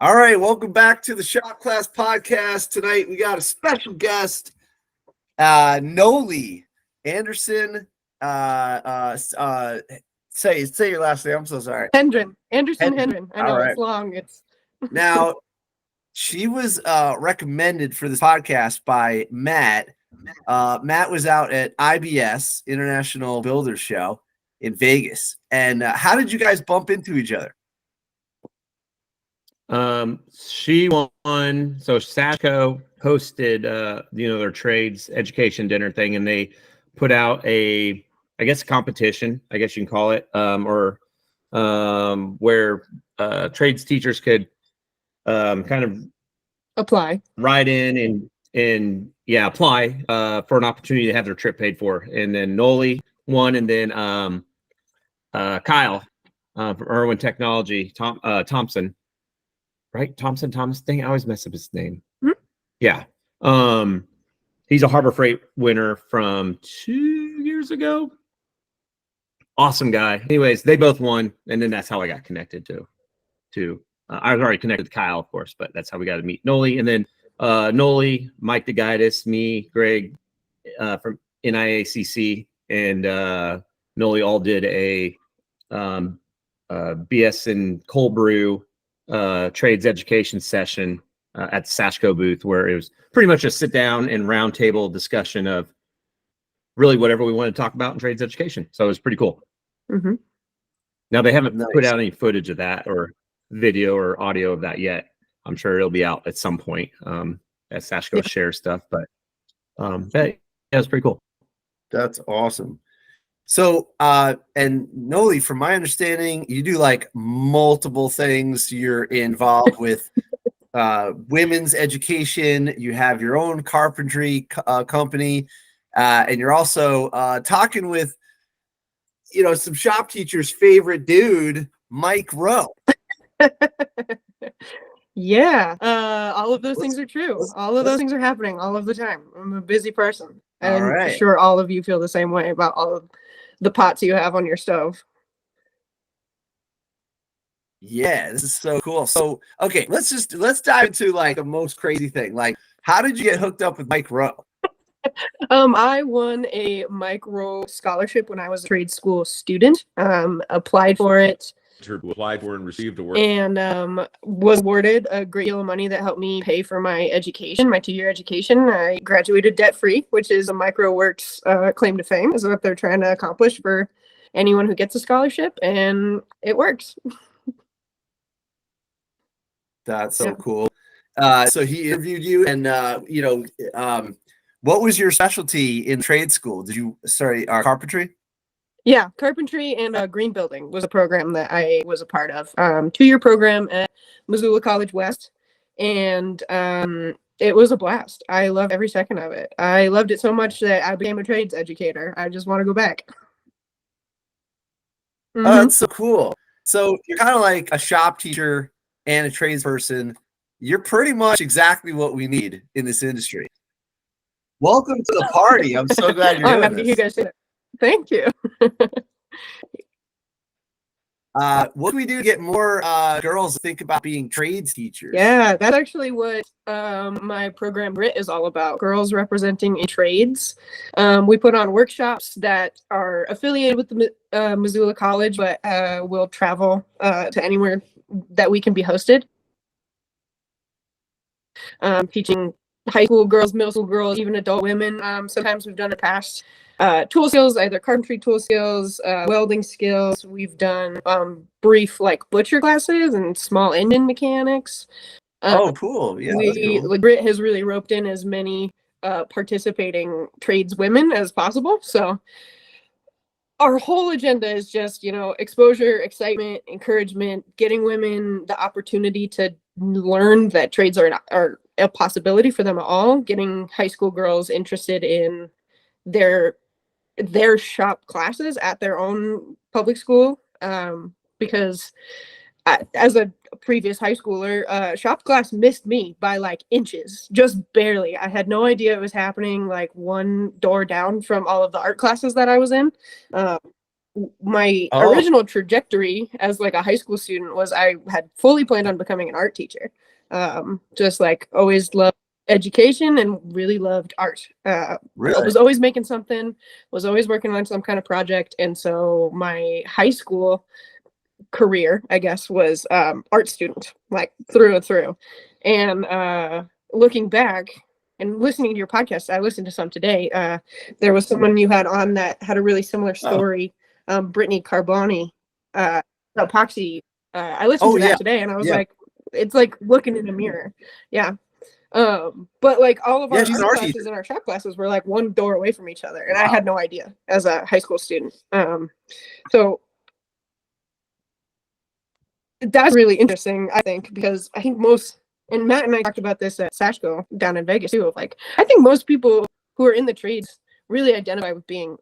All right, welcome back to the Shop Class Podcast. Tonight we got a special guest, Nolee Anderson. Say your last name. I'm so sorry. Hendren. Anderson-Hendren. I know right. it's long. It's Now she was recommended for this podcast by Matt. Matt was out at IBS, International Builders Show in Vegas. And how did you guys bump into each other? She won. So Sashco hosted, their trades education dinner thing, and they put out a competition, I guess you can call it, where trades teachers could kind of apply, write in and apply for an opportunity to have their trip paid for. And then Nolee won, and then Kyle from Irwin Technology, Thompson. Right? Thomas thing. I always mess up his name. Mm-hmm. Yeah. He's a Harbor Freight winner from 2 years ago. Awesome guy. Anyways, they both won. And then that's how I got connected to I was already connected to Kyle, of course, but that's how we got to meet Nolee. And then Nolee, Mike DeGuidis, me, Greg from NIACC, and Nolee all did a BS and cold brew trades education session at the Sashco booth, where it was pretty much a sit down and round table discussion of really whatever we wanted to talk about in trades education. So it was pretty cool. Mm-hmm. Now they haven't put out any footage of that or video or audio of that yet. I'm sure it'll be out at some point as Sashco shares stuff, but it was pretty cool. That's awesome. So, and Nolee, from my understanding, you do like multiple things. You're involved with women's education. You have your own carpentry company, and you're also talking with, some shop teachers' favorite dude, Mike Rowe. Yeah, all of those things are true. All of those things are happening all of the time. I'm a busy person, and I'm sure all of you feel the same way about all of the pots you have on your stove. Yeah, this is so cool. So, okay, let's dive into like the most crazy thing. Like, how did you get hooked up with Mike Rowe? I won a Mike Rowe scholarship when I was a trade school student. Applied for it. Applied for and received award, and was awarded a great deal of money that helped me pay for my education, my 2-year education. I graduated debt-free, which is a MicroWorks claim to fame, is what they're trying to accomplish for anyone who gets a scholarship, and it works. That's so cool. So he interviewed you, and what was your specialty in trade school? Did you carpentry? Yeah, carpentry and green building was a program that I was a part of. 2-year program at Missoula College West, and it was a blast. I loved every second of it. I loved it so much that I became a trades educator. I just want to go back. Mm-hmm. Oh, that's so cool. So you're kind of like a shop teacher and a trades person. You're pretty much exactly what we need in this industry. Welcome to the party. I'm so glad you're doing happy this. You guys say that. Thank you. What do we do to get more girls to think about being trades teachers? Yeah, that's actually what my program Grit is all about. Girls representing in trades. We put on workshops that are affiliated with the Missoula College, but will travel to anywhere that we can be hosted. Teaching high school girls, middle school girls, even adult women. Sometimes we've done it past. Tool skills, either carpentry tool skills, welding skills. We've done brief like butcher classes and small engine mechanics. Oh, cool. Yeah, cool. Grit has really roped in as many participating tradeswomen as possible. So our whole agenda is just, exposure, excitement, encouragement, getting women the opportunity to learn that trades are a possibility for them all, getting high school girls interested in their shop classes at their own public school, because as a previous high schooler, shop class missed me by like inches, just barely. I had no idea it was happening like one door down from all of the art classes that I was in. my Oh. original trajectory as like a high school student was I had fully planned on becoming an art teacher. Just like always loved education and really loved art. I Really? was always making something, was always working on some kind of project. And so my high school career, I guess, was art student, like through and through. And looking back and listening to your podcast, I listened to some today. There was someone you had on that had a really similar story. Brittany Carboni, epoxy. I listened to that today, and I was like, it's like looking in a mirror. Yeah. But like all of our she's an art art classes teacher. and our shop classes were like one door away from each other, and I had no idea as a high school student. So that's really interesting, I think, because I think most, and Matt and I talked about this at Sashco down in Vegas too, of like, I think most people who are in the trades really identify with being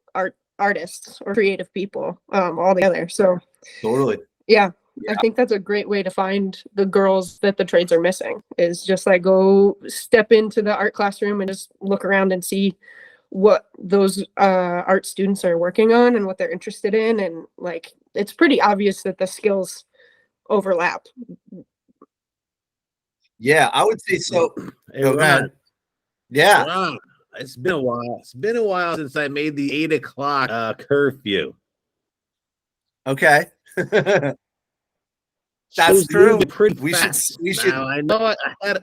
artists or creative people all together. So Totally. yeah, I think that's a great way to find the girls that the trades are missing, is just like go step into the art classroom and just look around and see what those art students are working on and what they're interested in. And like, it's pretty obvious that the skills overlap. Yeah, I would say so. Hey, Go ahead. Ron, Yeah. Ron, it's been a while. It's been a while since I made the 8 o'clock curfew. Okay. That's Show's true. moving pretty We should- fast. we should- Now, I know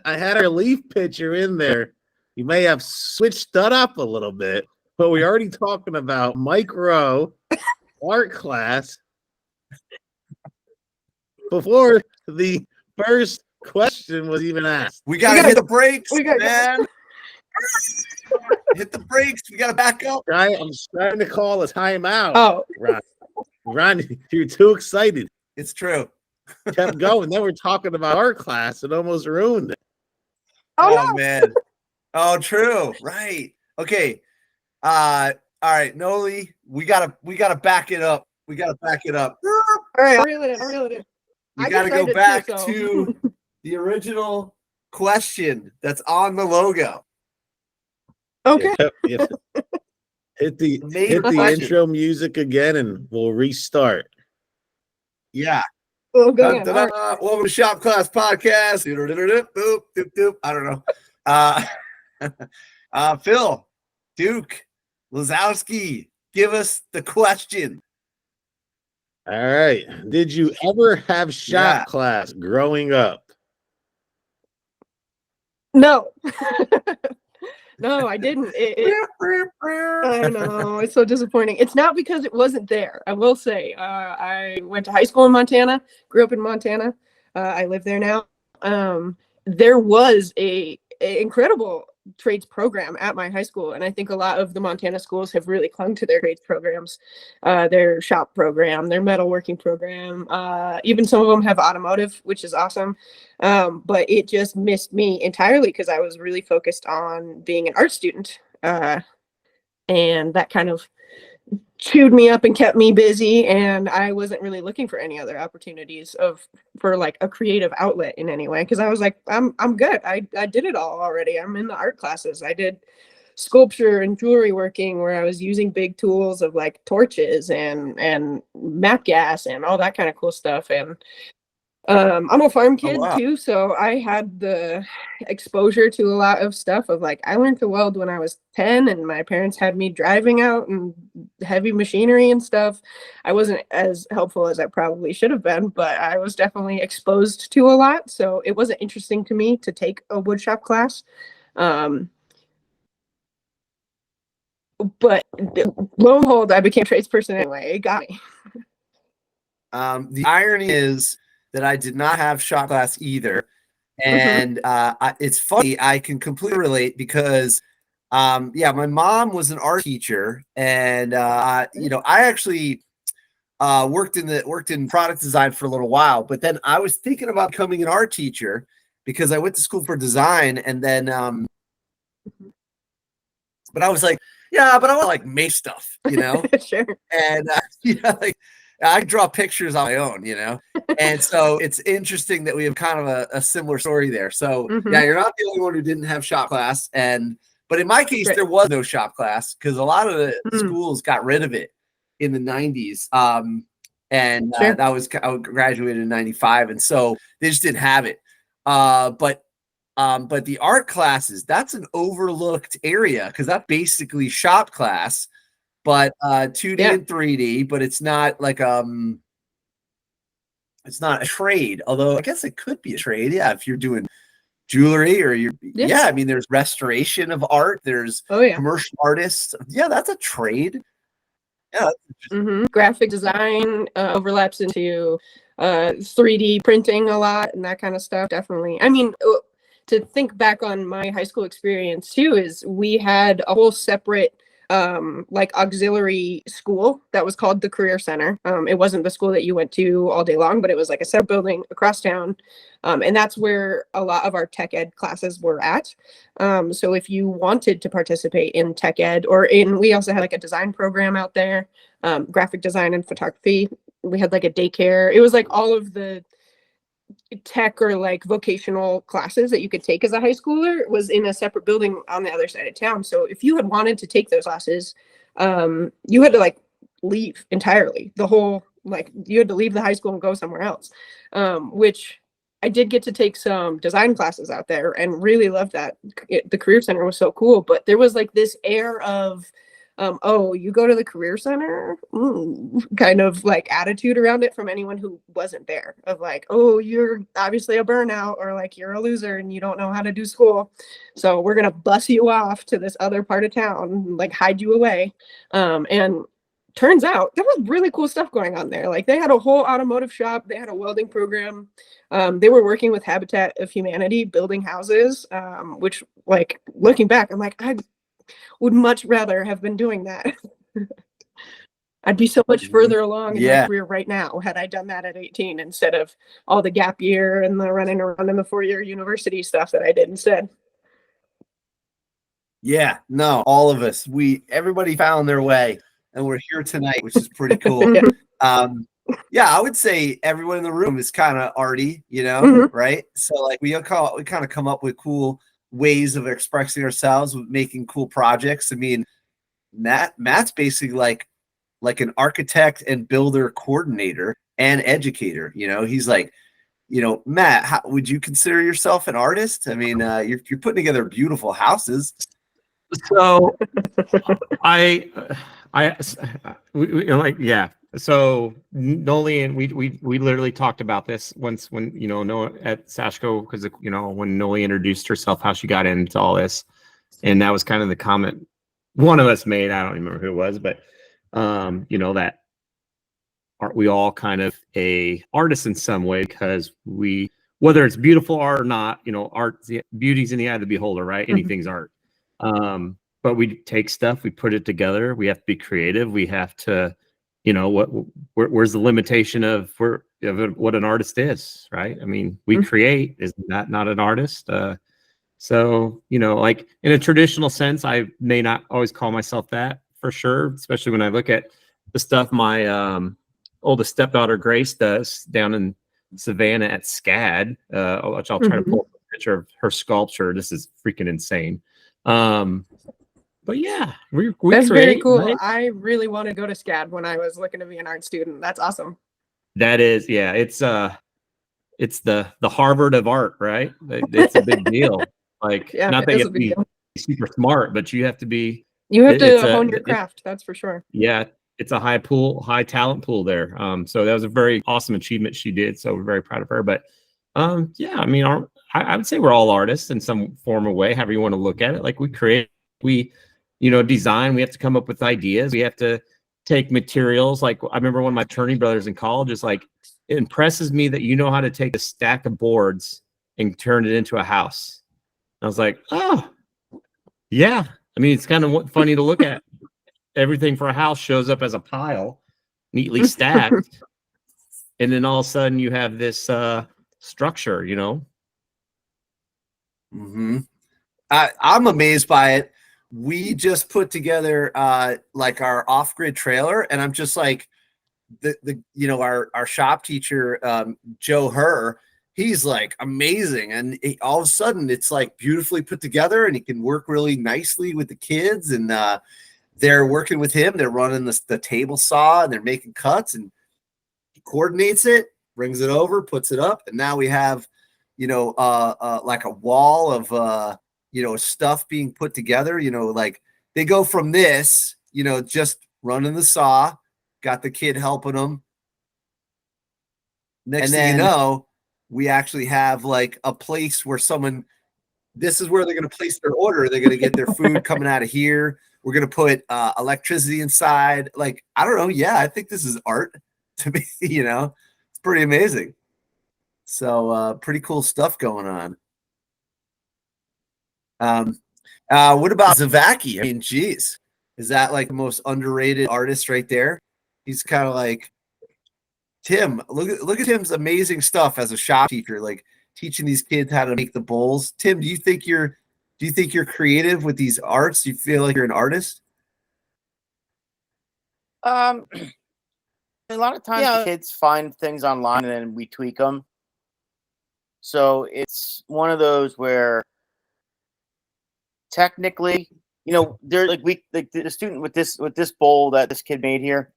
I had a relief pitcher in there. You may have switched that up a little bit, but we're already talking about Mike Rowe, art class, before the first question was even asked. We gotta hit the brakes, we gotta go. man. Hit the brakes. We gotta back up. I'm starting to call a timeout. Oh, Ron, you're too excited. It's true. Kept going. Then we're talking about art class. It almost ruined it. oh no. Man. Oh, true. Right. Okay. All right, Nolee, we gotta back it up. We gotta back it up. All right, I'll reel it in. We I gotta go decided back too, so. to the original question that's on the logo. Okay. Yep. Hit the question. intro music again, and we'll restart. Yeah. We'll go again. All right. Welcome to Shop Class Podcast. Boop, doop, doop. I don't know. Phil, Duke, Lazowski, give us the question. All right. Did you ever have shop Yeah. class growing up? No. No, I didn't. I know. It's so disappointing. It's not because it wasn't there. I will say, I went to high school in Montana, grew up in Montana. I live there now. There was a incredible trades program at my high school, and I think a lot of the Montana schools have really clung to their trades programs, their shop program, their metalworking program. Even some of them have automotive, which is awesome. But it just missed me entirely because I was really focused on being an art student, and that kind of chewed me up and kept me busy, and I wasn't really looking for any other opportunities for like a creative outlet in any way, because I was like, I'm good. I did it all already. I'm in the art classes. I did sculpture and jewelry working where I was using big tools of like torches and map gas and all that kind of cool stuff. And I'm a farm kid too, so I had the exposure to a lot of stuff of like, I learned to weld when I was 10, and my parents had me driving out and heavy machinery and stuff. I wasn't as helpful as I probably should have been, but I was definitely exposed to a lot. So it wasn't interesting to me to take a woodshop class. But lo and behold, I became a tradesperson anyway. It got me. The irony is that I did not have shop class either. And it's funny, I can completely relate because, my mom was an art teacher, and I actually worked in product design for a little while. But then I was thinking about becoming an art teacher because I went to school for design, and then, but I was like, yeah, but I want to like make stuff, Sure. and like. I draw pictures on my own, and so it's interesting that we have kind of a similar story there. So yeah, you're not the only one who didn't have shop class, but in my case, there was no shop class because a lot of the schools got rid of it. in the 90s. And Sure. I graduated in 95. And so they just didn't have it. But the art classes, that's an overlooked area because that's basically shop class, but 2D and 3D, but it's not like it's not a trade, although I guess it could be a trade. Yeah, if you're doing jewelry or I mean, there's restoration of art, there's commercial artists. Yeah, that's a trade. Yeah. Graphic design overlaps into 3D printing a lot and that kind of stuff. Definitely. I mean, to think back on my high school experience too, is we had a whole separate like auxiliary school that was called the Career Center. It wasn't the school that you went to all day long, but it was like a separate building across town. And that's where a lot of our tech ed classes were at. So if you wanted to participate in tech ed we also had like a design program out there, graphic design and photography. We had like a daycare. It was like all of the tech or like vocational classes that you could take as a high schooler was in a separate building on the other side of town. So if you had wanted to take those classes, you had to like leave entirely. You had to leave the high school and go somewhere else, which I did get to take some design classes out there and really loved that. The Career Center was so cool, but there was like this air of you go to the Career Center kind of like attitude around it from anyone who wasn't there, of like, oh, you're obviously a burnout, or like you're a loser and you don't know how to do school, so we're gonna bus you off to this other part of town, like hide you away. And turns out there was really cool stuff going on there. Like they had a whole automotive shop, they had a welding program, they were working with Habitat of Humanity building houses, which, like, looking back, I'm like, I would much rather have been doing that. I'd be so much further along in my career right now had I done that at 18 instead of all the gap year and the running around in the 4-year university stuff that I did instead. Yeah, no, all of us, everybody found their way, and we're here tonight, which is pretty cool. I would say everyone in the room is kind of arty, right? So like we kind of come up with cool ways of expressing ourselves, with making cool projects. I mean, Matt's basically like an architect and builder coordinator and educator. He's like, Matt, how would you consider yourself an artist? I mean, you're putting together beautiful houses. So So Nolee and we literally talked about this once when at Sashko, because when Nolee introduced herself, how she got into all this, and that was kind of the comment one of us made. I don't remember who it was, but that aren't we all kind of a artist in some way, because whether it's beautiful art or not, art, beauty's in the eye of the beholder, right? Anything's art. But we take stuff, we put it together. We have to be creative. We have to, where's the limitation of what an artist is, right? I mean, we create, is that not an artist? So, like in a traditional sense, I may not always call myself that, for sure, especially when I look at the stuff my oldest stepdaughter Grace does down in Savannah at SCAD, which I'll try to pull up a picture of her sculpture. This is freaking insane. But yeah, we that's create, very cool. right? I really want to go to SCAD when I was looking to be an art student. That's awesome. That is, it's the Harvard of art, right? It's a big deal. Like, not that you have to be super smart, but you have to be. You have to hone your craft. That's for sure. Yeah, it's a high talent pool there. So that was a very awesome achievement she did. So we're very proud of her. But I mean, I would say we're all artists in some form or way, however you want to look at it. Like we create, design. We have to come up with ideas. We have to take materials. Like I remember one of my attorney brothers in college is like, it impresses me that you know how to take a stack of boards and turn it into a house. I was like, oh, yeah. I mean, it's kind of funny to look at. Everything for a house shows up as a pile, neatly stacked. And then all of a sudden you have this structure, I'm amazed by it. We just put together like our off-grid trailer, and I'm just like, our shop teacher, Joe Herr, he's like amazing, and all of a sudden it's like beautifully put together, and he can work really nicely with the kids, and they're working with him. They're running the table saw and they're making cuts, and he coordinates it, brings it over, puts it up, and now we have, like a wall of stuff being put together. Like they go from this, just running the saw, got the kid helping them. Next thing you know, we actually have like a place where this is where they're going to place their order. They're going to get their food coming out of here. We're going to put electricity inside. Like, I don't know. Yeah, I think this is art to me, it's pretty amazing. So pretty cool stuff going on. What about Zavaki? I mean, geez, is that like the most underrated artist right there? He's kind of like Tim. Look at Tim's amazing stuff as a shop teacher, like teaching these kids how to make the bowls. Tim, do you think you're creative with these arts? Do you feel like you're an artist? A lot of times the kids find things online and then we tweak them. So it's one of those where technically, they're like the student with this bowl that this kid made here,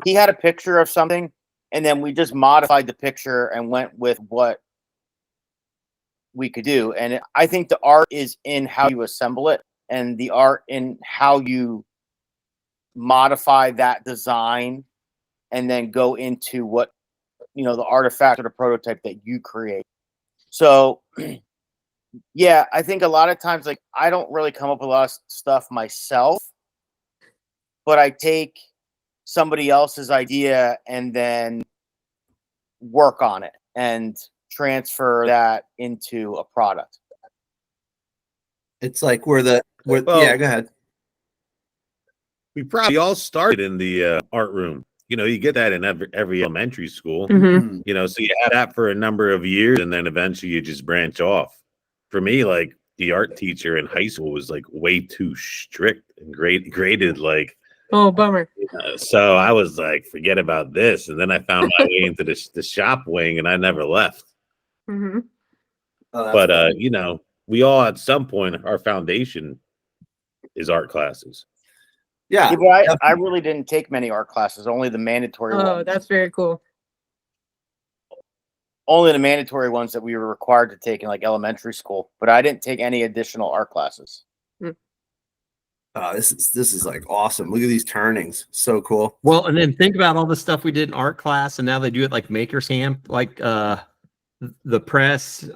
he had a picture of something and then we just modified the picture and went with what we could do. And I think the art is in how you assemble it and the art in how you modify that design and then go into what, the artifact or the prototype that you create. So yeah, I think a lot of times, like, I don't really come up with a lot of stuff myself, but I take somebody else's idea and then work on it and transfer that into a product. It's like yeah, go ahead. We probably all started in the art room. You get that in every elementary school. Mm-hmm. So you had that for a number of years, and then eventually you just branch off. For me, like the art teacher in high school was like way too strict and graded like. Oh, bummer. So I was like, forget about this, and then I found my way into the shop wing, and I never left. Mm-hmm. But we all at some point our foundation is art classes. Yeah, but I really didn't take many art classes, only the mandatory ones. Oh, that's very cool. Only the mandatory ones that we were required to take in like elementary school, but I didn't take any additional art classes. This is like awesome. Look at these turnings. So cool. Well, and then think about all the stuff we did in art class, and now they do it like Maker's Camp, like the press.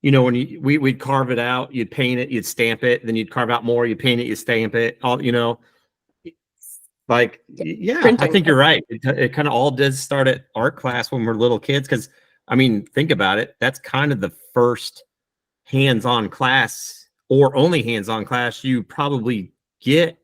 When we'd carve it out, you'd paint it, you'd stamp it, then you'd carve out more, you paint it, you stamp it. All like yeah, Printing. I think you're right. It kind of all does start at art class when we're little kids, because I mean, think about it. That's kind of the first hands-on class, or only hands-on class you probably get,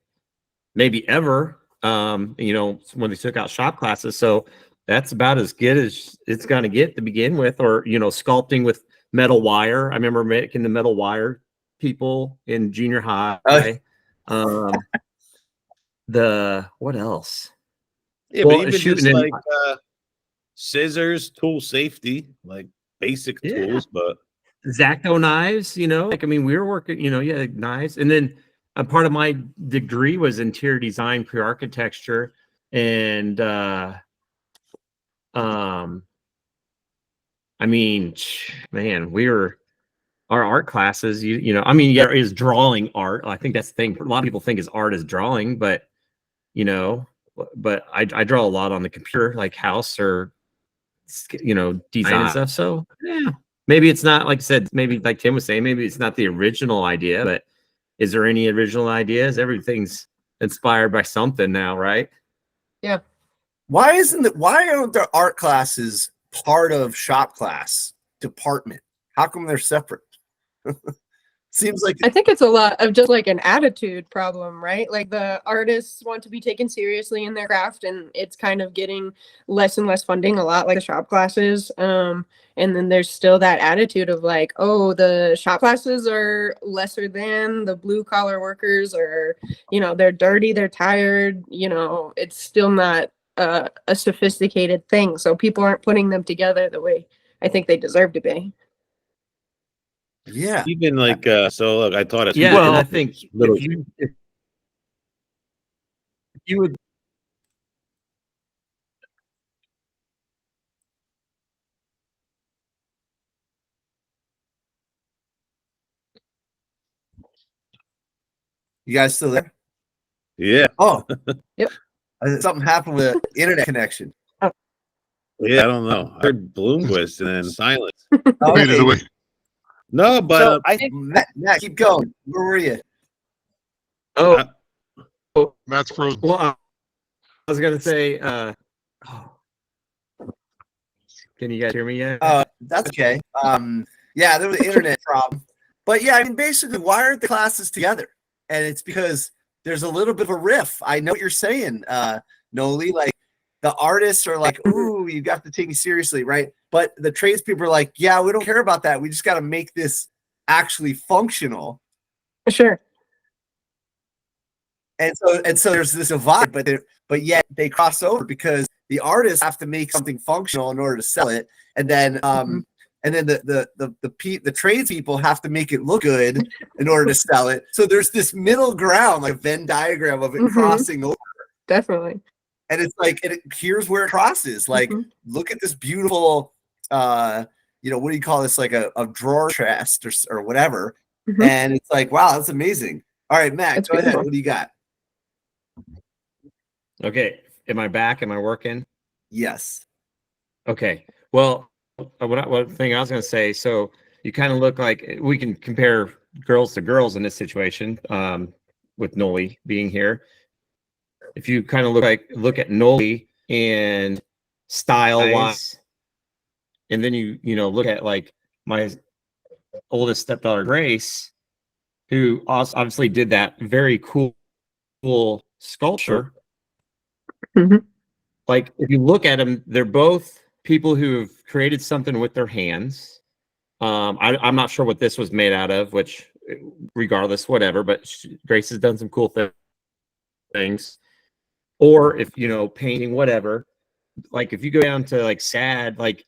maybe ever. When they took out shop classes, so that's about as good as it's going to get to begin with, or sculpting with metal wire. I remember making the metal wire people in junior high. What else? Yeah, Well, but even shooting just in- like scissors, tool safety, like basic tools, but X-Acto knives, we were working, like knives. And then a part of my degree was interior design, pre-architecture, and I mean, man, our art classes, is drawing art. I think that's the thing. A lot of people think is art is drawing, but I draw a lot on the computer, like house or, design and stuff. So yeah, maybe it's not, like I said, maybe like Tim was saying, maybe it's not the original idea, but is there any original ideas? Everything's inspired by something now, right? Yeah. Why aren't there art classes part of shop class department? How come they're separate? Seems like I think it's a lot of just like an attitude problem, right? Like the artists want to be taken seriously in their craft, and it's kind of getting less and less funding, a lot like the shop classes. And then there's still that attitude of like, oh, the shop classes are lesser than the blue collar workers, or they're dirty, they're tired. It's still not a sophisticated thing, so people aren't putting them together the way I think they deserve to be. yeah. even like so look, I taught it. Yeah, well, and I think little if you would. You guys still there? Yeah. Oh, Yep. Something happened with the internet connection. Yeah, I don't know. I heard Bloomquist and then silence. Okay. Away. No, but So I think Matt, keep going. Where were you? Oh, Matt's frozen. well, I was gonna say. Can you guys hear me yet? That's okay. Yeah, there was an internet problem. But yeah, I mean, basically, why aren't the classes together? And it's because there's a little bit of a riff. I know what you're saying, Nolee. Like, the artists are like, ooh, you got to take me seriously, right? But the tradespeople are like, yeah, we don't care about that. We just got to make this actually functional. Sure. And so there's this divide, but yet they cross over because the artists have to make something functional in order to sell it, and then the tradespeople have to make it look good in order to sell it. So there's this middle ground, like a Venn diagram of it crossing over. Definitely. And it's like, here's where it crosses. Like, look at this beautiful, what do you call this? Like a drawer chest or whatever. And it's like, wow, that's amazing. All right, Matt, go ahead. What do you got? Okay. Am I back? Am I working? Yes. Okay. Well, what thing I was going to say, so you kind of look like we can compare girls to girls in this situation, with Nolee being here. If you kind of look at Nolee and style wise, and then you look at like my oldest stepdaughter Grace, who also obviously did that very cool sculpture. Like, if you look at them, they're both people who have created something with their hands. I'm not sure what this was made out of, which regardless, whatever, but Grace has done some cool things. Or if, painting, whatever, like if you go down to like SAD, like,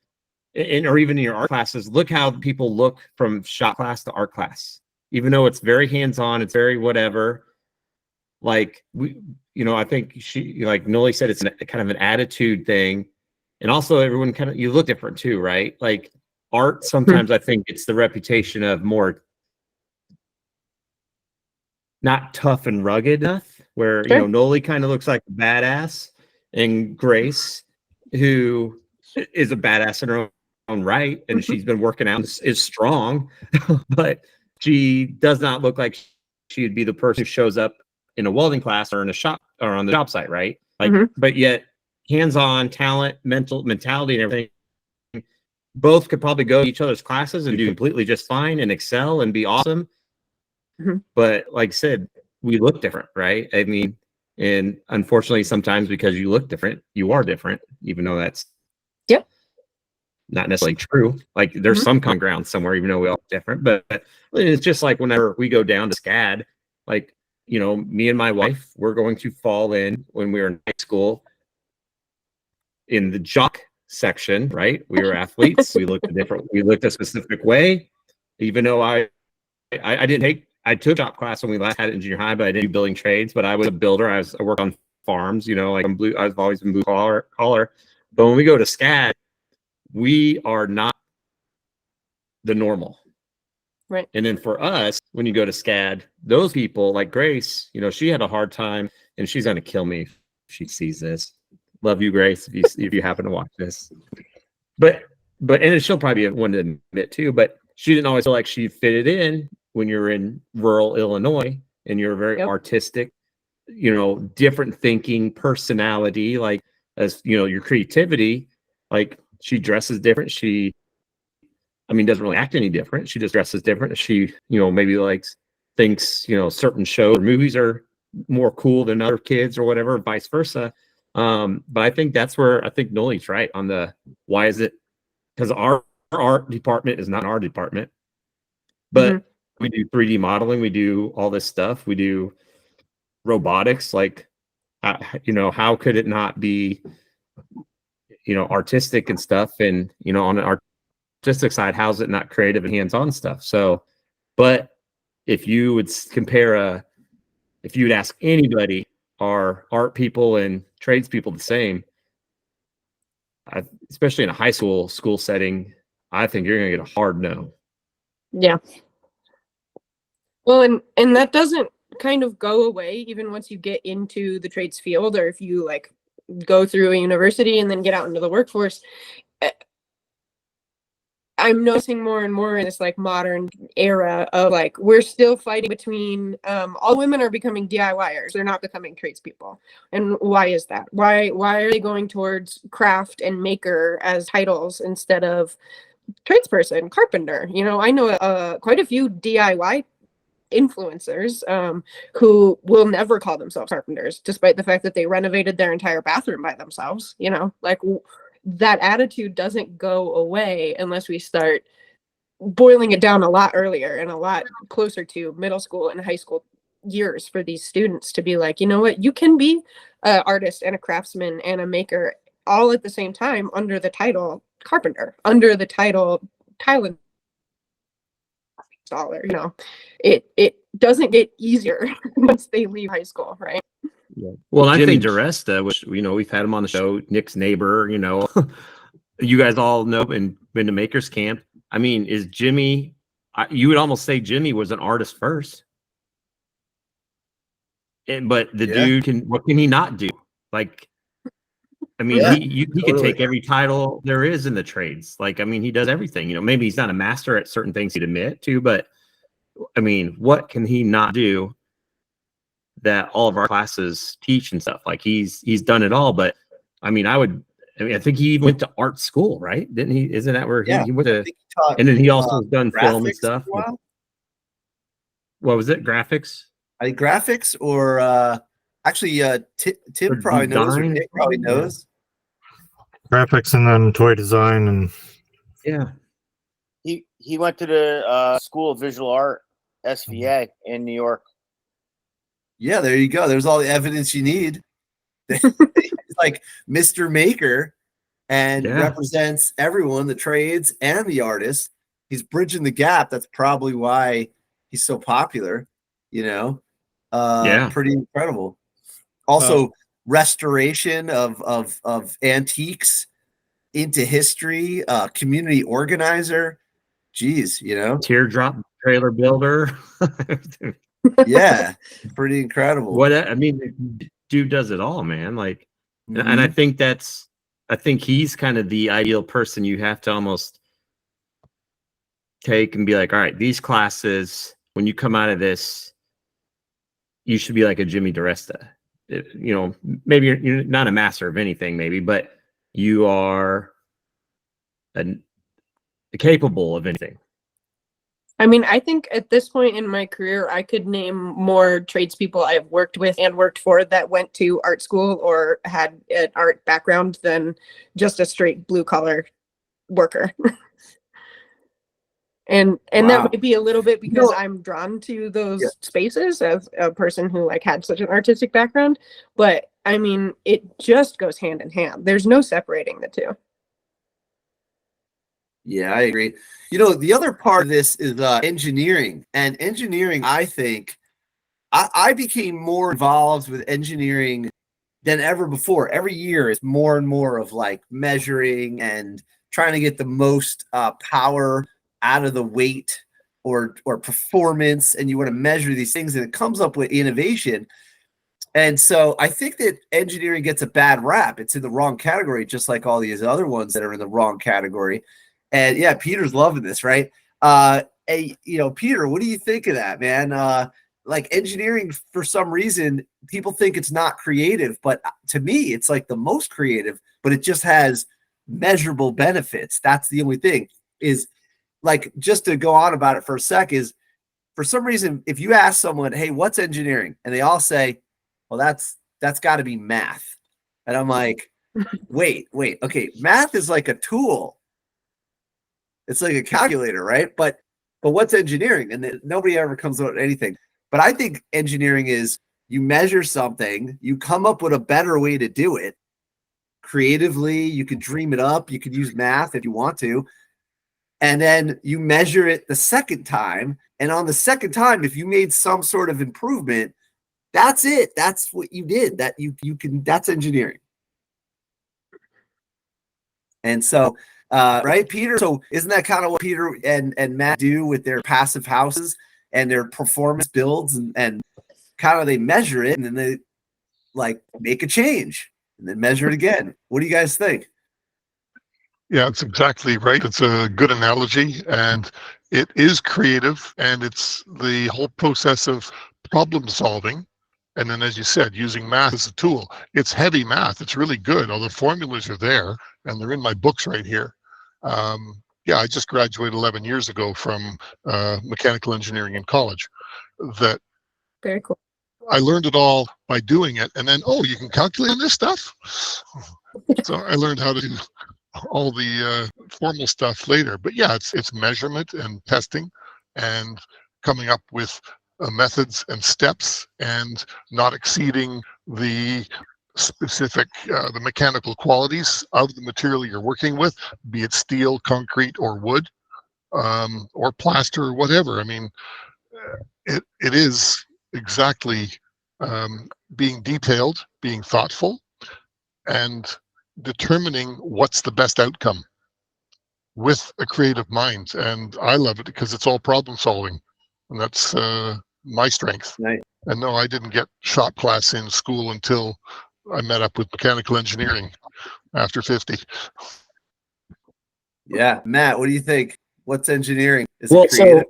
or even in your art classes, look how people look from shop class to art class, even though it's very hands-on, it's very whatever. Like I think like Nolee said, it's kind of an attitude thing. And also everyone you look different too, right? Like art, sometimes I think it's the reputation of more not tough and rugged enough, where Nolee kind of looks like a badass, and Grace, who is a badass in her own right, and she's been working out, is strong, but she does not look like she would be the person who shows up in a welding class or in a shop or on the job site, right? Like, but yet hands-on talent, mentality, and everything, both could probably go to each other's classes and do completely just fine and excel and be awesome. But like I said, we look different, right? I mean, and unfortunately, sometimes because you look different, you are different, even though that's not necessarily true. Like there's some common ground somewhere, even though we all look different. But it's just like whenever we go down to SCAD, like, me and my wife, we're going to fall in when we were in high school in the jock section, right? We were athletes. We looked a specific way, even though I took shop class when we last had it in junior high, but I didn't do building trades. But I was a builder. I worked on farms, like I've always been blue collar. But when we go to SCAD, we are not the normal. Right. And then for us, when you go to SCAD, those people like Grace, she had a hard time, and she's going to kill me if she sees this. Love you, Grace, if you happen to watch this. But and she'll probably be one to admit too, but she didn't always feel like she fitted in when you're in rural Illinois and you're very artistic, different thinking personality, like as your creativity, like she dresses different. She doesn't really act any different. She just dresses different. She, maybe thinks, certain shows or movies are more cool than other kids or whatever, vice versa. But I think that's where I think Nolee's right on the, why is it? Because our art department is not our department, but we do 3D modeling. We do all this stuff. We do robotics. Like, how could it not be, artistic and stuff? And, on an artistic side, how's it not creative and hands-on stuff? So, but if you would ask anybody our art people and tradespeople the same, especially in a high school setting, I think you're going to get a hard no. Yeah. Well, and that doesn't kind of go away even once you get into the trades field, or if you like go through a university and then get out into the workforce. I'm noticing more and more in this like modern era of like we're still fighting between all women are becoming DIYers. They're not becoming tradespeople. And why is that? Why are they going towards craft and maker as titles instead of tradesperson, carpenter? You know, I know quite a few DIY influencers who will never call themselves carpenters, despite the fact that they renovated their entire bathroom by themselves. You know, like that attitude doesn't go away unless we start boiling it down a lot earlier and a lot closer to middle school and high school years for these students to be like, you know what, you can be an artist and a craftsman and a maker all at the same time under the title carpenter, under the title tile installer. You know, it doesn't get easier once they leave high school, right? Yeah. Well, I think DeResta, which we've had him on the show, Nick's neighbor, you guys all know and been to Makers Camp. I mean, is Jimmy? You would almost say Jimmy was an artist first, but the dude what can he not do? Like, I mean, he can take every title there is in the trades. Like, I mean, he does everything. You know, maybe he's not a master at certain things he'd admit to, but I mean, what can he not do that all of our classes teach and stuff? Like he's done it all. But I mean, I think he went to art school, right? Didn't he? Isn't that where he went to? And then he also has done film and stuff. What was it? Graphics? I think graphics or actually Tim probably knows, or Nick probably knows. Graphics and then toy design and He went to the School of Visual Art, SVA, in New York. Yeah, there you go. There's all the evidence you need. It's like Mr. Maker and represents everyone, the trades and the artists. He's bridging the gap. That's probably why he's so popular, pretty incredible. Also, restoration of antiques into history, community organizer. Geez, teardrop trailer builder. Yeah, pretty incredible. I mean, dude does it all, man. Like, and I think he's kind of the ideal person you have to almost take and be like, all right, these classes, when you come out of this, you should be like a Jimmy DeResta. Maybe you're not a master of anything, maybe, but you are capable of anything. I mean, I think at this point in my career, I could name more tradespeople I have worked with and worked for that went to art school or had an art background than just a straight blue collar worker. And that might be a little bit because I'm drawn to those spaces as a person who like had such an artistic background. But I mean, it just goes hand in hand. There's no separating the two. Yeah, I agree. The other part of this is engineering. And engineering, I think, I became more involved with engineering than ever before. Every year is more and more of like measuring and trying to get the most power out of the weight or performance. And you want to measure these things, and it comes up with innovation. And so I think that engineering gets a bad rap. It's in the wrong category, just like all these other ones that are in the wrong category. And yeah, Peter's loving this, right? Peter, what do you think of that, man? Like engineering, for some reason, people think it's not creative, but to me, it's like the most creative, but it just has measurable benefits. That's the only thing. Is like, just to go on about it for a sec, is for some reason, if you ask someone, hey, what's engineering? And they all say, well, that's got to be math. And I'm like, wait, okay, math is like a tool. It's like a calculator, right? But what's engineering? And nobody ever comes up with anything. But I think engineering is you measure something, you come up with a better way to do it creatively. You could dream it up. You could use math if you want to. And then you measure it the second time. And on the second time, if you made some sort of improvement, That's it. That's what you did. That you can. That's engineering. And so, right, Peter. So isn't that kind of what Peter and Matt do with their passive houses and their performance builds, and kind of they measure it and then they like make a change and then measure it again. What do you guys think? Yeah, it's exactly right. It's a good analogy, and it is creative, and it's the whole process of problem solving. And then, as you said, using math as a tool. It's heavy math. It's really good. All the formulas are there, and they're in my books right here. Yeah, I just graduated 11 years ago from mechanical engineering in college. That Very cool. I learned it all by doing it, and then, oh, you can calculate on this stuff. So I learned how to do all the formal stuff later. But yeah, it's measurement and testing and coming up with methods and steps and not exceeding the specific the mechanical qualities of the material you're working with, be it steel, concrete, or wood, or plaster, or whatever. I mean, it is exactly being detailed, being thoughtful, and determining what's the best outcome with a creative mind. And I love it because it's all problem solving, and that's my strength. Right. And no, I didn't get shop class in school until I met up with mechanical engineering after 50. Yeah, Matt, what do you think? What's engineering? Is Well, it creative?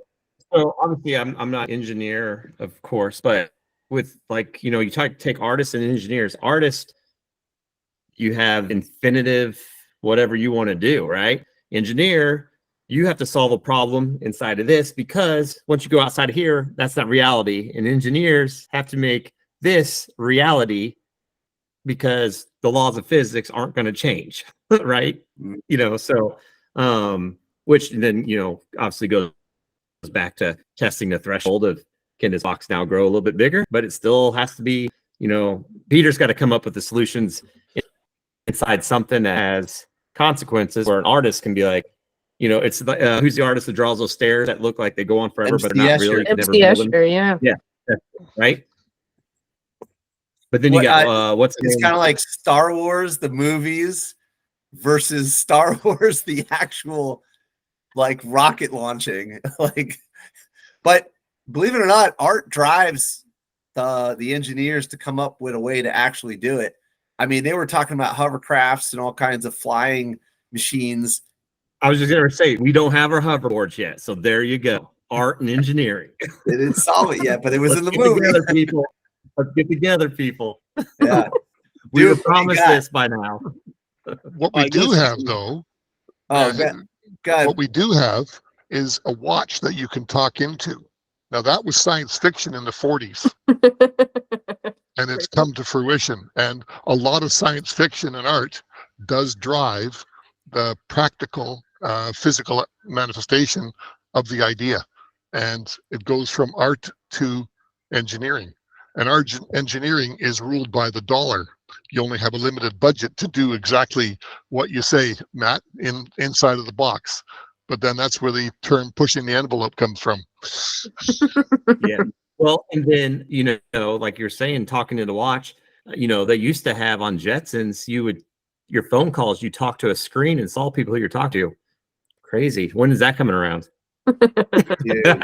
so obviously I'm not an engineer, of course, but with like, you take artists and engineers. Artists, you have infinitive, whatever you want to do, right? Engineer, you have to solve a problem inside of this, because once you go outside of here, that's not reality. And engineers have to make this reality because the laws of physics aren't going to change, right? So which then, obviously goes back to testing the threshold of, can this box now grow a little bit bigger? But it still has to be, Peter's got to come up with the solutions inside something that has consequences, where an artist can be like, it's the, who's the artist that draws those stairs that look like they go on forever, but not really. MC Escher, yeah. Yeah, right. But then you got what's it's kind of like Star Wars, the movies, versus Star Wars, the actual like rocket launching. But believe it or not, art drives the engineers to come up with a way to actually do it. I mean, they were talking about hovercrafts and all kinds of flying machines. I was just gonna say, we don't have our hoverboards yet, so there you go. Art and engineering. They didn't solve it yet, but it was in the Get movie. together, people. Let's get together, people. Yeah, We were promised this by now. What we do have, though, what we do have is a watch that you can talk into. Now, that was science fiction in the 40s, and it's come to fruition. And a lot of science fiction and art does drive the practical, physical manifestation of the idea. And it goes from art to engineering. And our engineering is ruled by the dollar. You only have a limited budget to do exactly what you say, Matt, inside of the box. But then that's where the term pushing the envelope comes from. Yeah. Well, and then, like you're saying, talking to the watch, they used to have on Jetsons, your phone calls, you talk to a screen and saw people who you're talking to. Crazy. When is that coming around? dude,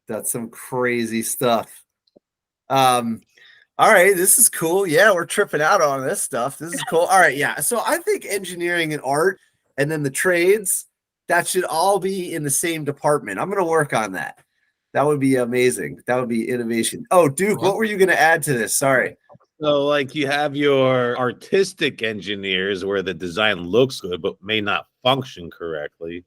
that's some crazy stuff. All right, this is cool. Yeah, we're tripping out on this stuff. This is cool. All right, yeah. So I think engineering and art, and then the trades, that should all be in the same department. I'm going to work on that. That would be amazing. That would be innovation. Oh, Duke, what were you going to add to this? Sorry. So, like, you have your artistic engineers where the design looks good but may not function correctly.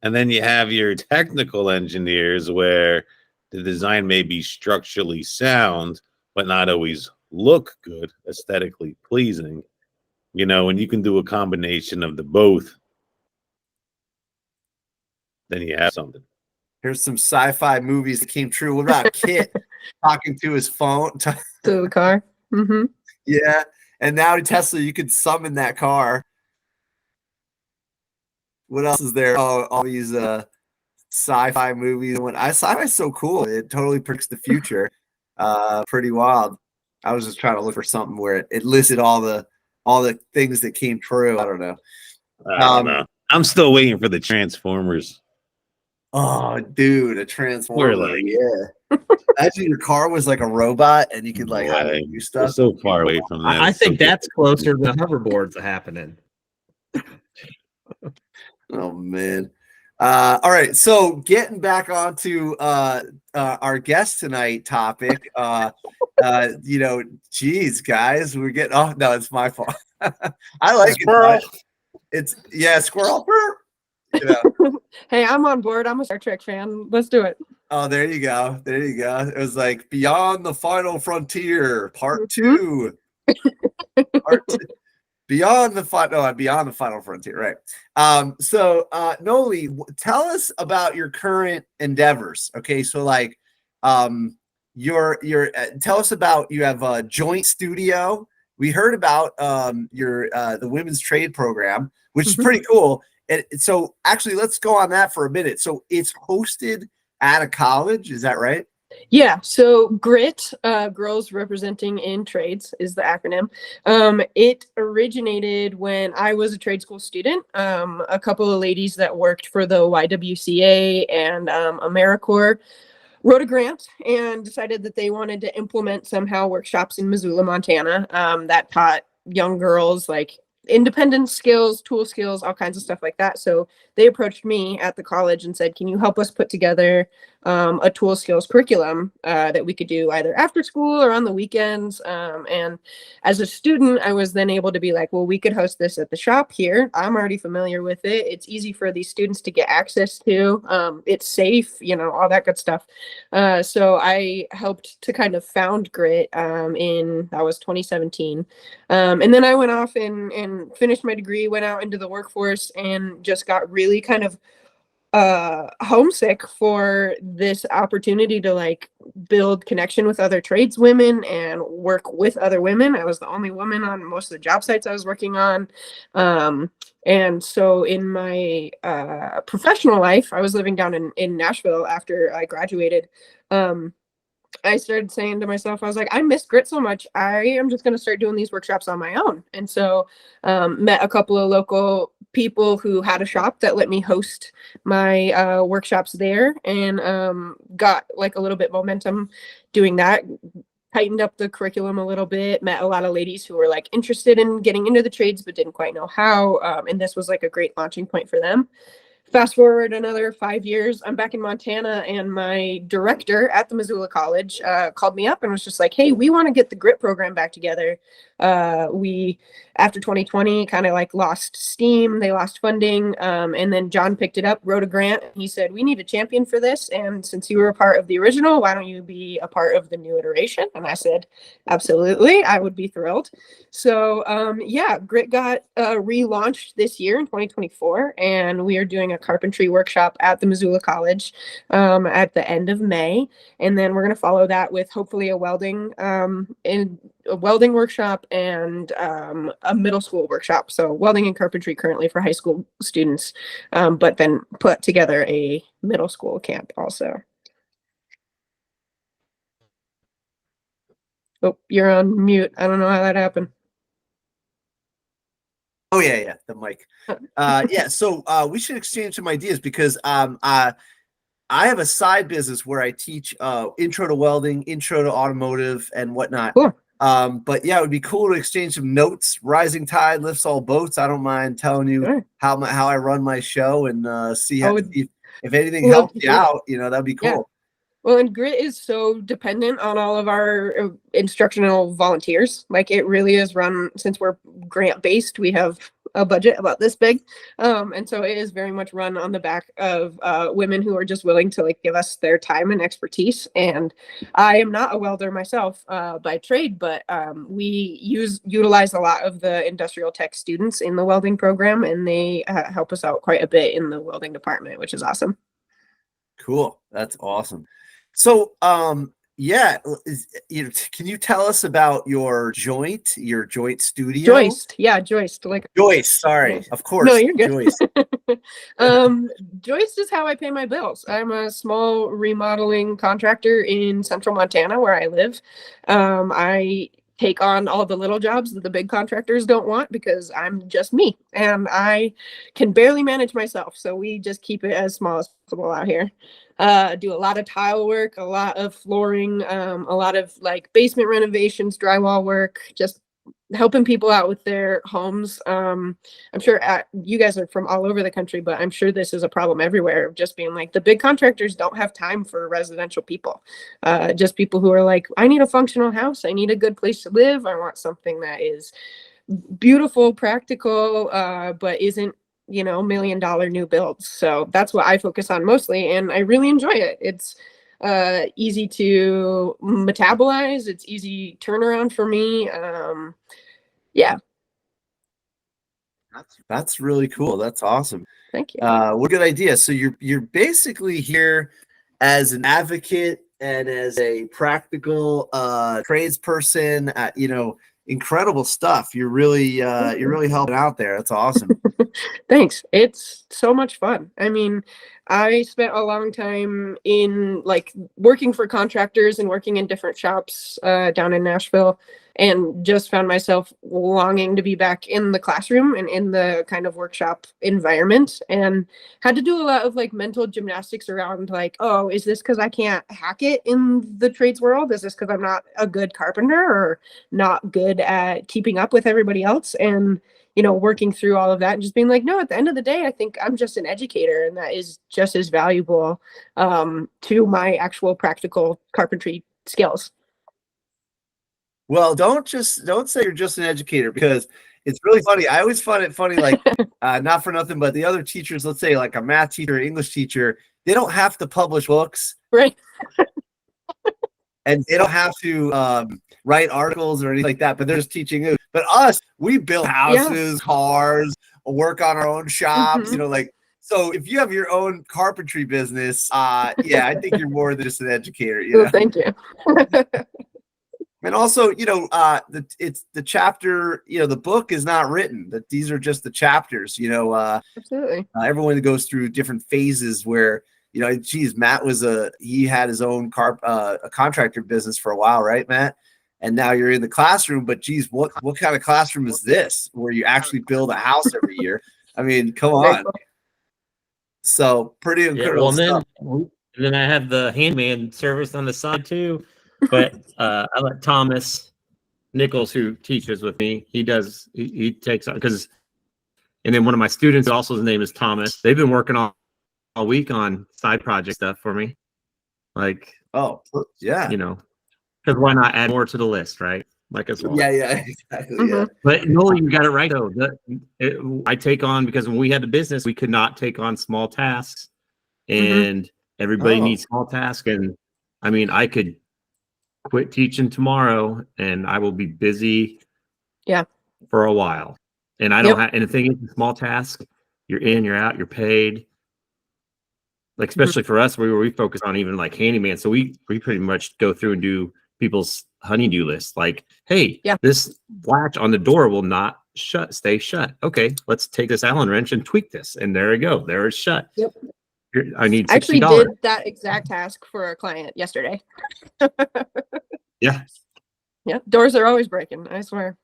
And then you have your technical engineers where the design may be structurally sound but not always look good, aesthetically pleasing. And you can do a combination of the both, then you have something. Here's some sci-fi movies that came true. What about Kit talking to his phone? To the car. Mm-hmm. Yeah. And now Tesla, you could summon that car. What else is there? Oh, all these sci-fi movies. Sci-fi is so cool. It totally predicts the future. Pretty wild. I was just trying to look for something where it listed all the things that came true. I don't know. I don't know. I'm still waiting for the Transformers. Oh, dude, a transformer. like- Yeah. Imagine your car was like a robot and you could like have it do We're stuff. so far away from that. I It's so think that's difficult. closer than hoverboards happening. Oh man. All right. So getting back onto our guest tonight topic. Geez, guys, we're getting no, it's my fault. I like Squirrel. It's squirrel. Hey, I'm on board. I'm a Star Trek fan. Let's do it. Oh, there you go. There you go. It was like Beyond the Final Frontier, Part 2. Part 2. Beyond the Final Frontier, right? So Nolee, tell us about your current endeavors. Okay, so like, your tell us about, you have a Joist Studio. We heard about the women's trade program, which is pretty cool. And so actually, let's go on that for a minute. So it's hosted at a college, is that right? Yeah, so GRIT, Girls Representing in Trades, is the acronym. It originated when I was a trade school student. A couple of ladies that worked for the YWCA and AmeriCorps wrote a grant and decided that they wanted to implement somehow workshops in Missoula, Montana, that taught young girls like independence skills, tool skills, all kinds of stuff like that. So they approached me at the college and said, can you help us put together a tool skills curriculum that we could do either after school or on the weekends. And as a student, I was then able to be like, well, we could host this at the shop here. I'm already familiar with it. It's easy for these students to get access to. It's safe, all that good stuff. So I helped to kind of found GRIT that was 2017. And then I went off and finished my degree, went out into the workforce, and just got really kind of homesick for this opportunity to like build connection with other tradeswomen and work with other women. I was the only woman on most of the job sites I was working on. And so in my professional life, I was living down in Nashville after I graduated. I started saying to myself, I was like, I miss GRIT so much. I am just going to start doing these workshops on my own. And so met a couple of local people who had a shop that let me host my workshops there, and got like a little bit momentum doing that. Tightened up the curriculum a little bit, met a lot of ladies who were like interested in getting into the trades but didn't quite know how. And this was like a great launching point for them. Fast forward another 5 years, I'm back in Montana, and my director at the Missoula College called me up and was just like, hey, we want to get the GRIT program back together. We, after 2020, kind of like lost steam. They lost funding. And then John picked it up, wrote a grant. He said, we need a champion for this. And since you were a part of the original, why don't you be a part of the new iteration? And I said, absolutely, I would be thrilled. So yeah, GRIT got relaunched this year in 2024, and we are doing a carpentry workshop at the Missoula College at the end of May. And then we're going to follow that with hopefully a welding workshop and a middle school workshop. So welding and carpentry currently for high school students, but then put together a middle school camp also. Oh, you're on mute. I don't know how that happened. Oh yeah, the mic. Yeah, so we should exchange some ideas, because I have a side business where I teach intro to welding, intro to automotive, and whatnot. Cool. But yeah, it would be cool to exchange some notes. Rising tide lifts all boats. I don't mind telling you Sure. how I run my show, and see how if anything Well, helps you out. That'd be cool. Yeah. Well, and GRIT is so dependent on all of our instructional volunteers. Like, it really is run, since we're grant based, we have a budget about this big. And so it is very much run on the back of women who are just willing to like give us their time and expertise. And I am not a welder myself by trade, but we utilize a lot of the industrial tech students in the welding program, and they help us out quite a bit in the welding department, which is awesome. Cool. That's awesome. So Yeah, can you tell us about your Joist Studio? Joist, yeah, Joist. Like Joist, sorry, Joist. of course. No, you're good. Joist. Joist is how I pay my bills. I'm a small remodeling contractor in central Montana where I live. I take on all the little jobs that the big contractors don't want because I'm just me and I can barely manage myself. So we just keep it as small as possible out here. Do a lot of tile work, a lot of flooring, a lot of like basement renovations, drywall work, just helping people out with their homes. I'm sure you guys are from all over the country, but I'm sure this is a problem everywhere of just being like the big contractors don't have time for residential people. Just people who are like, I need a functional house. I need a good place to live. I want something that is beautiful, practical, but isn't, $1 million new builds. So that's what I focus on mostly. And I really enjoy it. It's easy to metabolize. It's easy turnaround for me. Yeah. That's really cool. That's awesome. Thank you. What a good idea. So you're basically here as an advocate and as a practical tradesperson. Incredible stuff. You're really helping out there. That's awesome. Thanks. It's so much fun. I mean, I spent a long time in like working for contractors and working in different shops down in Nashville, and just found myself longing to be back in the classroom and in the kind of workshop environment, and had to do a lot of like mental gymnastics around like, oh, is this because I can't hack it in the trades world? Is this because I'm not a good carpenter or not good at keeping up with everybody else? And working through all of that and just being like, no, at the end of the day, I think I'm just an educator, and that is just as valuable to my actual practical carpentry skills. Well, don't say you're just an educator, because it's really funny. I always find it funny, like not for nothing, but the other teachers, let's say like a math teacher, English teacher, they don't have to publish books, right? And they don't have to write articles or anything like that, but they're just teaching you. But us, we build houses, cars, work on our own shops, like, so if you have your own carpentry business, yeah, I think you're more than just an educator, Well, thank you. And also, it's the chapter, the book is not written, that these are just the chapters, Absolutely. Everyone goes through different phases where, geez, Matt he had his own a contractor business for a while, right, Matt? And now you're in the classroom, but geez, what kind of classroom is this where you actually build a house every year? I mean, come on. So pretty incredible stuff. And then I have the handyman service on the side too. But I let Thomas Nichols, who teaches with me, he takes on, because, and then one of my students, also his name is Thomas. They've been working all week on side project stuff for me. Like, oh yeah, because why not add more to the list, right? Like as well. Yeah, exactly. Yeah. But no, you got it right though. I take on, because when we had the business, we could not take on small tasks, and everybody needs small tasks. And I mean, I could quit teaching tomorrow and I will be busy for a while. And I don't have, and the thing is, a small task, you're in, you're out, you're paid. Like, especially for us, we focus on even like handyman. So we pretty much go through and do people's honeydew list. Like, hey, this latch on the door will not stay shut. Okay, let's take this Allen wrench and tweak this. And there we go. There it's shut. Yep. I need $60. I actually did that exact task for a client yesterday. Yeah. Doors are always breaking, I swear.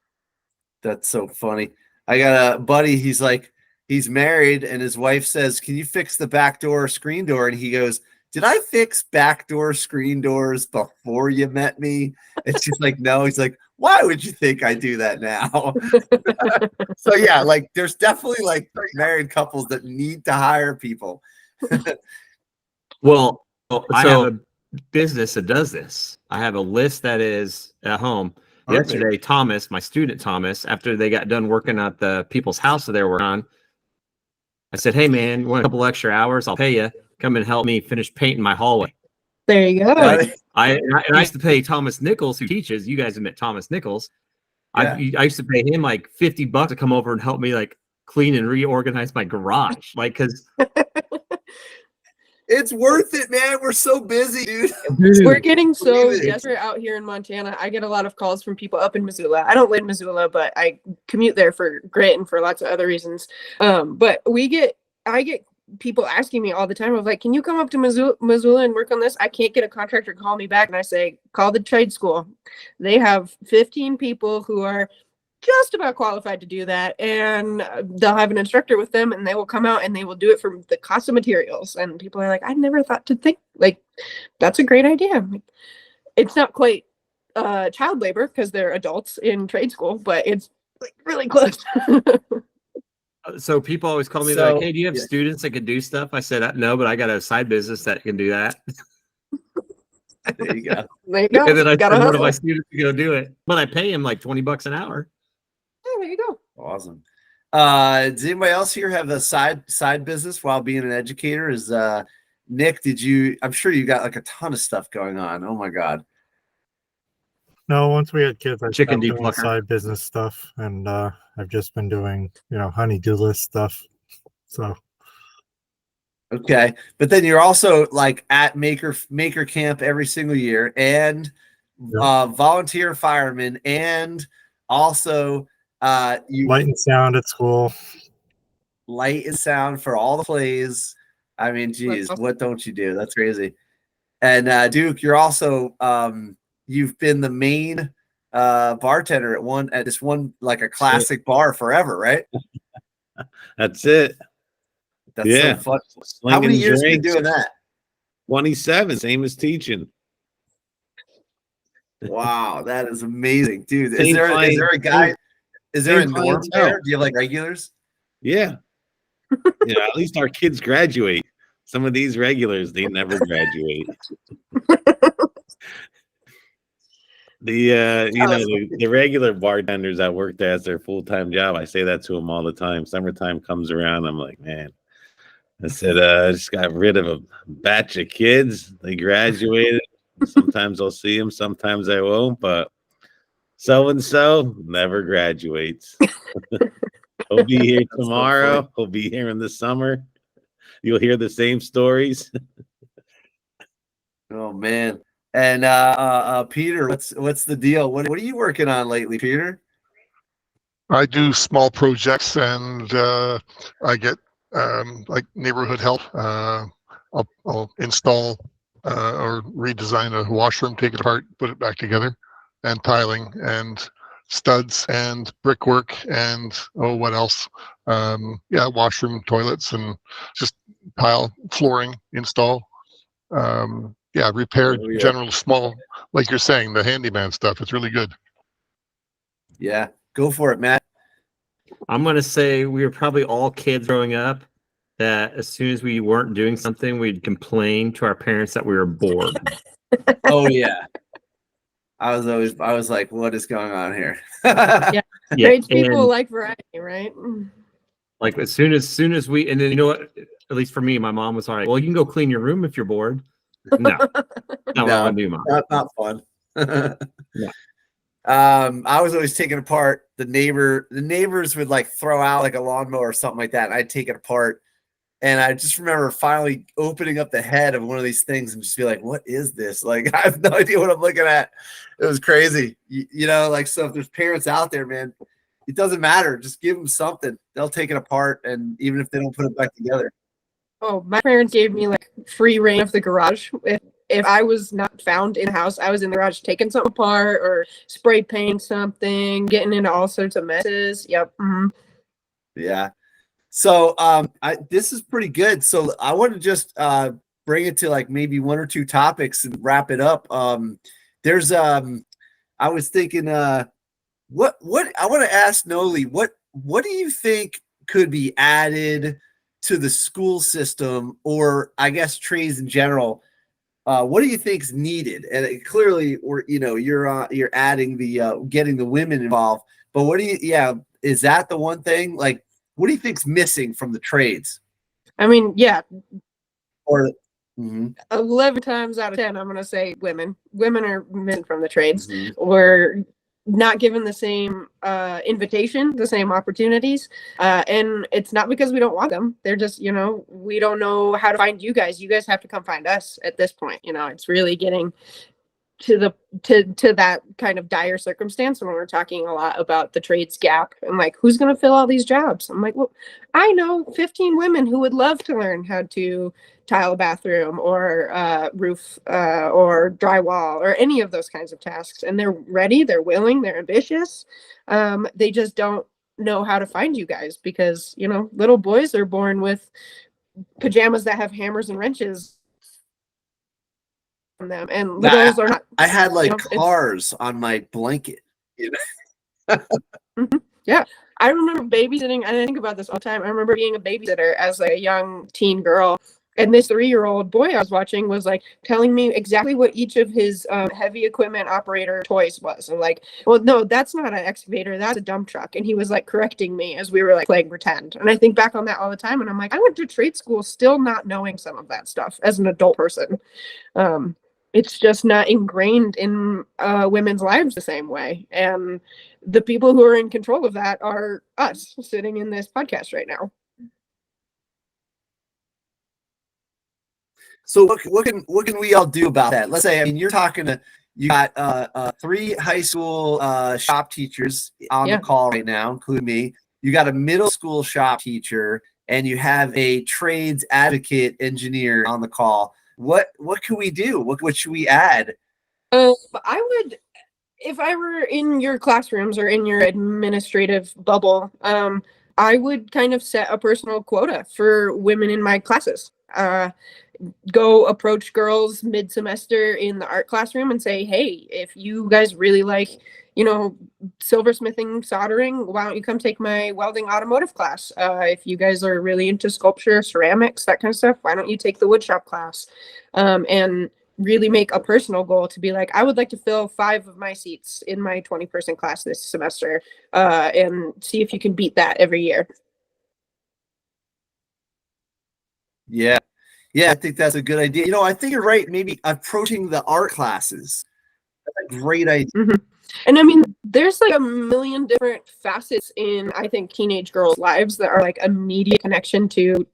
That's so funny. I got a buddy, he's married, and his wife says, can you fix the back door screen door? And he goes, did I fix back door screen doors before you met me? And she's like, no. He's like, why would you think I do that now? So yeah, like there's definitely like married couples that need to hire people. Well, I have a business that does this. I have a list that is at home. Yesterday, Thomas, my student Thomas, after they got done working at the people's house that they were on, I said, hey man, you want a couple extra hours? I'll pay you. Come and help me finish painting my hallway. There you go. Like, I used to pay Thomas Nichols, who teaches. You guys have met Thomas Nichols. I used to pay him like $50 to come over and help me like clean and reorganize my garage. Like, because It's worth it, man. We're so busy, dude. We're getting so Believe it. desperate out here in Montana. I get a lot of calls from people up in Missoula. I don't live in Missoula, but I commute there for grit and for lots of other reasons. But I get people asking me all the time of like, can you come up to Missoula and work on this? I can't get a contractor to call me back. And I say, call the trade school. They have 15 people who are just about qualified to do that, and they'll have an instructor with them, and they will come out and they will do it for the cost of materials. And people are like, I never thought to think like that's a great idea. It's not quite child labor because they're adults in trade school, but it's like really close. So people always call me, they're like, hey, do you have students that can do stuff? I said, no, but I got a side business that can do that. There you go. There you go. And then I Gotta send one of hustle. my students to go do it. But I pay him like $20 an hour. Oh, there you go. Awesome. Does anybody else here have a side business while being an educator? Is Nick, I'm sure you got like a ton of stuff going on. Oh my God. No, once we had kids, I Chicken stopped doing depucker. side business stuff, and I've just been doing, honey-do list stuff. So Okay. But then you're also like at maker camp every single year, and volunteer fireman, and also you light and sound at school. light and sound for all the plays. I mean, geez, what don't you do? That's crazy. And Duke, you're also you've been the main bartender at this one like a classic bar forever, right? That's it. That's Yeah. so fun. How Slinging many years have you been drinks. doing that? 27, same as teaching. Wow, that is amazing, dude. Is Same there client- a guy? Is there a same norm clientele. there? Do you have like regulars? Yeah. At least our kids graduate. Some of these regulars, they never graduate. The regular bartenders that work there as their full-time job, I say that to them all the time. Summertime comes around, I'm like, man, I said, I just got rid of a batch of kids. They graduated. Sometimes I'll see them, sometimes I won't, but so-and-so never graduates. He'll be here tomorrow. He'll be here in the summer. You'll hear the same stories. Oh man. And Peter, what's the deal? What are you working on lately, Peter? I do small projects, and I get like neighborhood help. I'll install or redesign a washroom, take it apart, put it back together, and tiling and studs and brickwork and what else? Washroom, toilets, and just tile, flooring, install. Repair general small, like you're saying, the handyman stuff. It's really good. Yeah, go for it, Matt. I'm going to say we were probably all kids growing up that as soon as we weren't doing something, we'd complain to our parents that we were bored. Oh yeah. I was like, what is going on here? Yeah. Yeah, Trades people and, like variety, right? like as soon as we, and then you know what? At least for me, my mom was all right. Well, you can go clean your room if you're bored. No, not what I want to do, Mom. Not fun. Yeah. I was always taking apart the neighbors would like throw out like a lawnmower or something like that, and I'd take it apart. And I just remember finally opening up the head of one of these things and just be like, what is this? Like, I have no idea what I'm looking at. It was crazy. Like, so if there's parents out there, man, it doesn't matter. Just give them something. They'll take it apart. And even if they don't put it back together. Oh, my parents gave me like free reign of the garage. If I was not found in the house, I was in the garage taking something apart or spray paint something, getting into all sorts of messes. Yep. Mm-hmm. Yeah. So this is pretty good. So I want to just bring it to like maybe one or two topics and wrap it up. I was thinking what I want to ask Nolee, what do you think could be added to the school system, or I guess trades in general? What do you think is needed? And clearly, you're adding the getting the women involved. But is that the one thing? Like, what do you think's missing from the trades? I mean, yeah. Or 11 times out of 10, I'm going to say women. Women are missing from the trades. We're not given the same invitation, the same opportunities. And it's not because we don't want them. They're just, we don't know how to find you guys. You guys have to come find us at this point. It's really getting to that kind of dire circumstance when we're talking a lot about the trades gap and like, who's going to fill all these jobs? I'm like, well, I know 15 women who would love to learn how to tile a bathroom or roof or drywall or any of those kinds of tasks. And they're ready, they're willing, they're ambitious. They just don't know how to find you guys because, little boys are born with pajamas that have hammers and wrenches on them. And littles are not. I had like cars on my blanket. Yeah. I remember babysitting, and I think about this all the time. I remember being a babysitter as like a young teen girl. And this 3-year-old boy I was watching was like telling me exactly what each of his heavy equipment operator toys was. And like, well, no, that's not an excavator. That's a dump truck. And he was like correcting me as we were like playing pretend. And I think back on that all the time. And I'm like, I went to trade school still not knowing some of that stuff as an adult person. It's just not ingrained in women's lives the same way. And the people who are in control of that are us sitting in this podcast right now. So what can we all do about that? Let's say, you got 3 high school shop teachers on the call right now, including me. You got a middle school shop teacher, and you have a trades advocate engineer on the call. What can we do? What should we add? I would, if I were in your classrooms or in your administrative bubble, I would kind of set a personal quota for women in my classes. Go approach girls mid-semester in the art classroom and say, hey, if you guys really like, silversmithing, soldering, why don't you come take my welding automotive class? If you guys are really into sculpture, ceramics, that kind of stuff, why don't you take the woodshop class? And really make a personal goal to be like, I would like to fill 5 of my seats in my 20-person class this semester, and see if you can beat that every year. Yeah. Yeah, I think that's a good idea. I think you're right. Maybe approaching the art classes. That's a great idea. Mm-hmm. And I mean, there's like a million different facets in, I think, teenage girls' lives that are like immediate connection to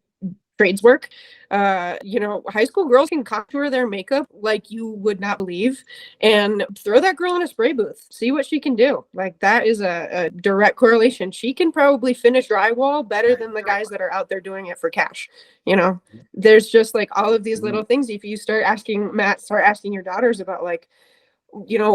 trades work. High school girls can contour their makeup like you would not believe, and throw that girl in a spray booth, see what she can do. Like, that is a direct correlation. She can probably finish drywall better than the guys that are out there doing it for cash. There's just like all of these little things. If you start asking your daughters about like,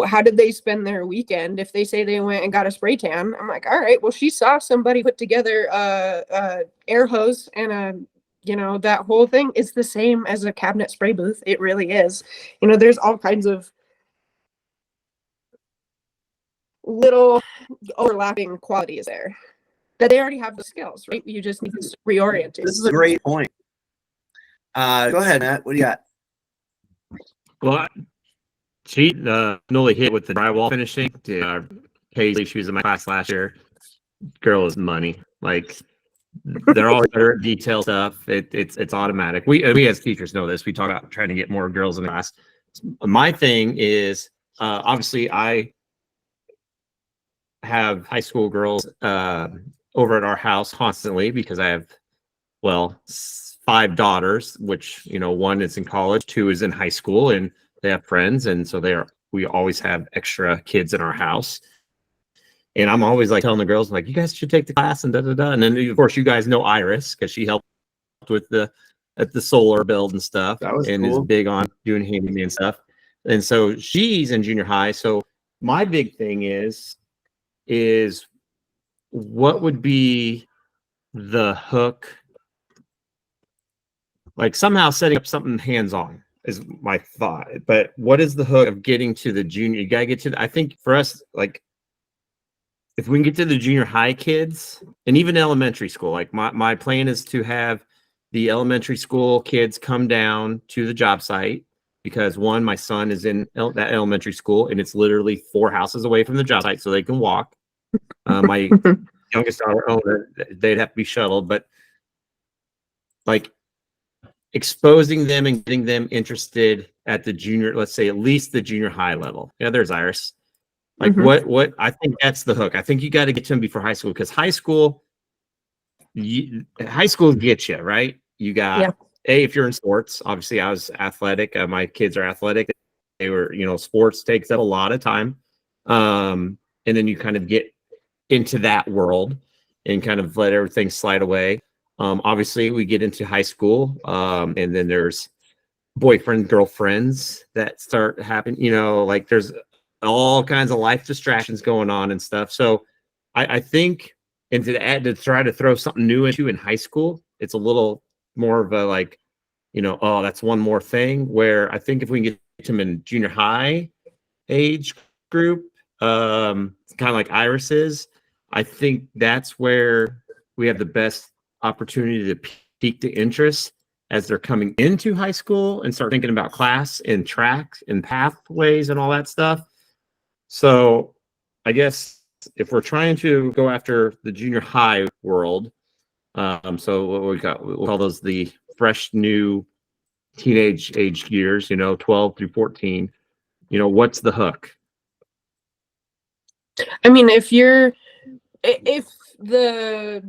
how did they spend their weekend? If they say they went and got a spray tan, I'm like, all right, well, she saw somebody put together a air hose and that whole thing is the same as a cabinet spray booth. It really is. There's all kinds of little overlapping qualities there that they already have the skills, right? You just need to reorient it. This is a great point. Go ahead, Matt. What do you got? Well, Nolee hit with the drywall finishing. Paisley, she was in my class last year. Girl is money. Like, they're all better at detail stuff. It's automatic. We as teachers know this. We talk about trying to get more girls in the class. My thing is, obviously, I have high school girls over at our house constantly because I have, 5 daughters, which, one is in college, 2 is in high school, and they have friends, and so we always have extra kids in our house. And I'm always like telling the girls, like, you guys should take the class and da-da-da. And then, of course, you guys know Iris because she helped with the solar build and stuff. That was and cool. is big on doing handyman stuff. And so she's in junior high. So my big thing is what would be the hook? Like, somehow setting up something hands-on is my thought. But what is the hook of getting to the junior? You got to get to I think for us, like, if we can get to the junior high kids and even elementary school, like my plan is to have the elementary school kids come down to the job site because my son is in that elementary school and it's literally 4 houses away from the job site so they can walk. My youngest daughter, they'd have to be shuttled, but like exposing them and getting them interested at the junior, let's say at least the junior high level. Yeah, there's Iris. Like Mhm. what I think that's the hook. I think you got to get to them before high school, because high school gets you right. You got Yeah. if you're in sports. Obviously, I was athletic. My kids are athletic. They were, sports takes up a lot of time. And then you kind of get into that world and kind of let everything slide away. Obviously, we get into high school, and then there's boyfriend, girlfriends that start happening. Like there's all kinds of life distractions going on and stuff. So I think, and to try to throw something new into in high school, it's a little more of a like, oh, that's one more thing. Where I think if we can get them in junior high age group, kind of like Iris is, I think that's where we have the best opportunity to pique the interest as they're coming into high school and start thinking about class and tracks and pathways and all that stuff. So I guess if we're trying to go after the junior high world, so what we got, we'll call those the fresh new teenage age years, 12 through 14. What's the hook? I mean, if the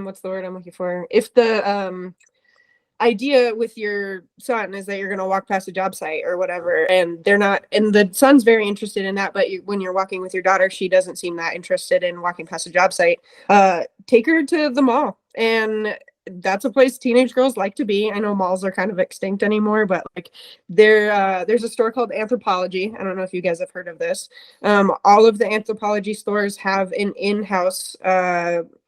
what's the word I'm looking for? If the idea with your son is that you're going to walk past a job site or whatever, and the son's very interested in that, but when you're walking with your daughter, she doesn't seem that interested in walking past a job site, take her to the mall. And that's a place teenage girls like to be. I know malls are kind of extinct anymore, but like there's a store called Anthropology. I don't know if you guys have heard of this. All of the Anthropology stores have an in-house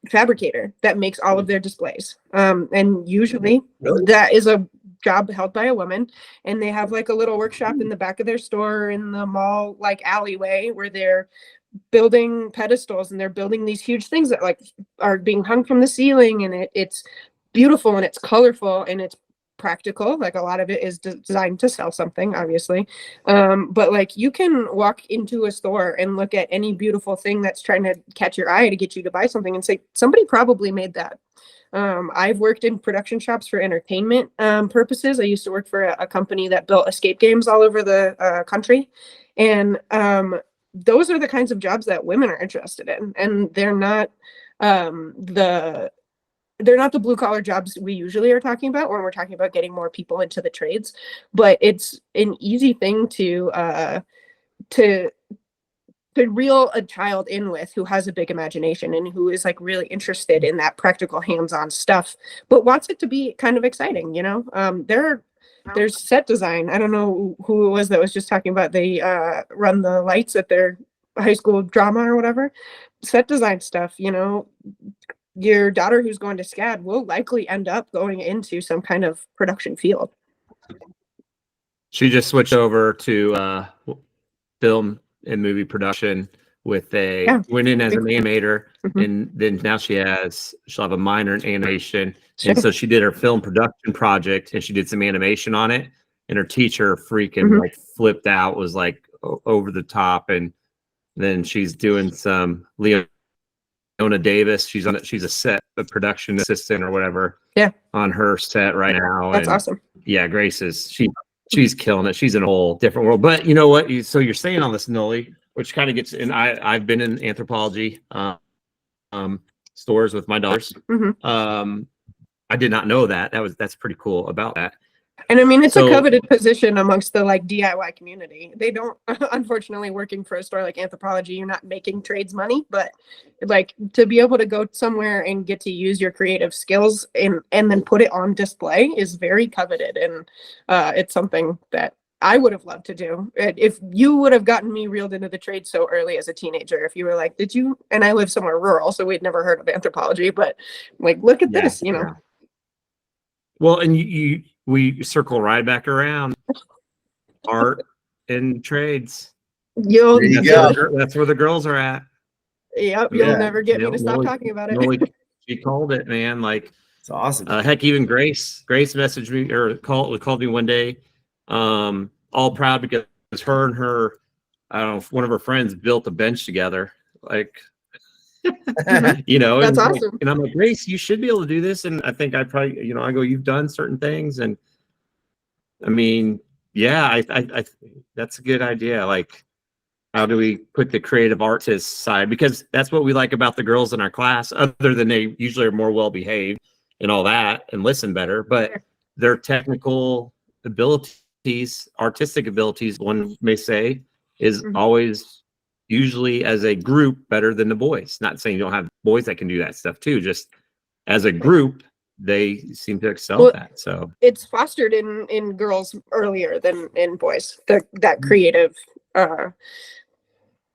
fabricator that makes all of their displays. And usually that is a job held by a woman, and they have like a little workshop in the back of their store in the mall like alleyway where they're building pedestals and they're building these huge things that like are being hung from the ceiling, and it's beautiful and it's colorful and it's practical. Like a lot of it is designed to sell something, obviously, but like you can walk into a store and look at any beautiful thing that's trying to catch your eye to get you to buy something and say somebody probably made that. I've worked in production shops for entertainment purposes. I used to work for a company that built escape games all over the country, and those are the kinds of jobs that women are interested in, and they're not the blue collar jobs we usually are talking about when we're talking about getting more people into the trades. But it's an easy thing to reel a child in with who has a big imagination and who is like really interested in that practical hands-on stuff, but wants it to be kind of exciting. There's set design. I don't know who it was that was just talking about they run the lights at their high school drama or whatever. Set design stuff, your daughter who's going to SCAD will likely end up going into some kind of production field. She just switched over to film and movie production went in as an animator, and then now she'll have a minor in animation. Sure. And so she did her film production project and she did some animation on it, and her teacher freaking like flipped out, was like over the top. And then she's doing some Leona Davis. She's a production assistant or whatever. Yeah. On her set right now. That's awesome. Yeah, Grace she's killing it. She's in a whole different world. But you know what? So you're saying all this, Nolee, which kind of gets in. I've been in Anthropology stores with my daughters. I did not know that. That's pretty cool about that. And I mean, it's a coveted position amongst the like DIY community. They don't, unfortunately, working for a store like Anthropology, you're not making trades money, but like to be able to go somewhere and get to use your creative skills and then put it on display is very coveted. And it's something that I would have loved to do. If you would have gotten me reeled into the trade so early as a teenager, if you were like, did you? And I live somewhere rural, so we'd never heard of Anthropology, but like, look at this, Yeah. Well, and we circle right back around art and trades. That's where the girls are at. Yep, you'll never get me to stop talking about it. She called it, man. Like, it's awesome. Heck, even Grace messaged me or called me one day, all proud because her and her, I don't know, one of her friends built a bench together. Like, that's awesome. And I'm like, Grace, you should be able to do this. And I think I probably, I go, you've done certain things. And I mean, yeah, I that's a good idea. Like, How do we put the creative artist side? Because that's what we like about the girls in our class, other than they usually are more well behaved and all that and listen better, but their technical abilities, artistic abilities, one may say, is always usually as a group better than the boys. Not saying you don't have boys that can do that stuff too, just as a group, they seem to excel at that. So it's fostered in girls earlier than in boys, that creative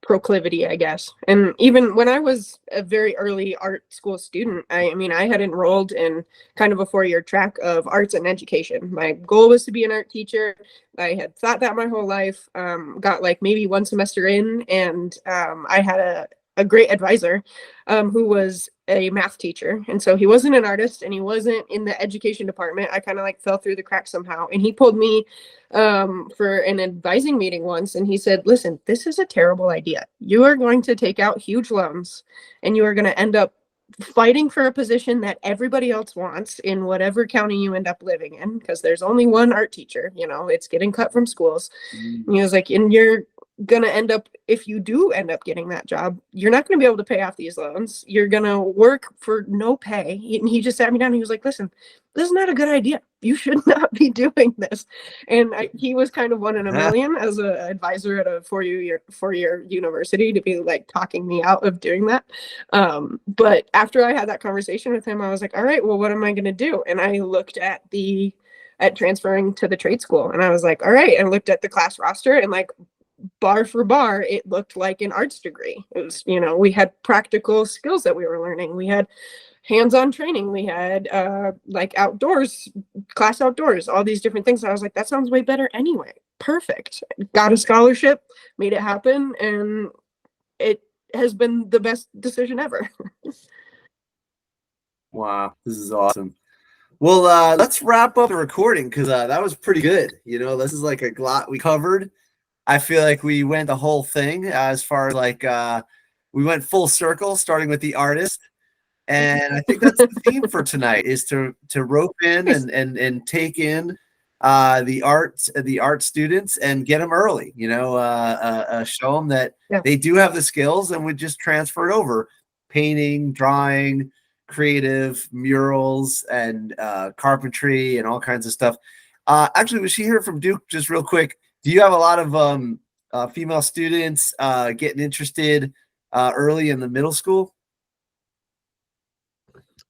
proclivity, I guess. And even when I was a very early art school student, I mean, I had enrolled in kind of a 4-year track of arts and education. My goal was to be an art teacher. I had thought that my whole life, got like maybe 1 semester in, and I had a great advisor who was a math teacher. And so he wasn't an artist and he wasn't in the education department. I kind of like fell through the cracks somehow. And he pulled me for an advising meeting once. And he said, listen, this is a terrible idea. You are going to take out huge loans and you are going to end up fighting for a position that everybody else wants in whatever county you end up living in, because there's only one art teacher, you know, it's getting cut from schools. And he was like, and you're gonna end up, if you do end up getting that job, you're not gonna be able to pay off these loans. You're gonna work for no pay. And he just sat me down and he was like, listen, this is not a good idea. You should not be doing this. And he was kind of one in a million as an advisor at a four-year university to be like talking me out of doing that. But after I had that conversation with him, I was like, all right, well, what am I gonna do? And I looked at transferring to the trade school, and I was like, all right, and looked at the class roster, and like bar for bar, it looked like an arts degree. It was, you know, we had practical skills that we were learning. We had hands-on training. We had like outdoors, class outdoors, all these different things. I was like, that sounds way better anyway. Perfect. Got a scholarship, made it happen, and it has been the best decision ever. Wow, this is awesome. Well, let's wrap up the recording because that was pretty good. You know, this is like a lot we covered. I feel like we went the whole thing as far as like we went full circle, starting with the artist. And I think that's the theme for tonight is to rope in and take in the art students and get them early, you know, show them that they do have the skills and would just transfer it over. Painting, drawing, creative, murals, and carpentry and all kinds of stuff. Actually, was she here from Duke? Just real quick. Do you have a lot of female students getting interested early in the middle school?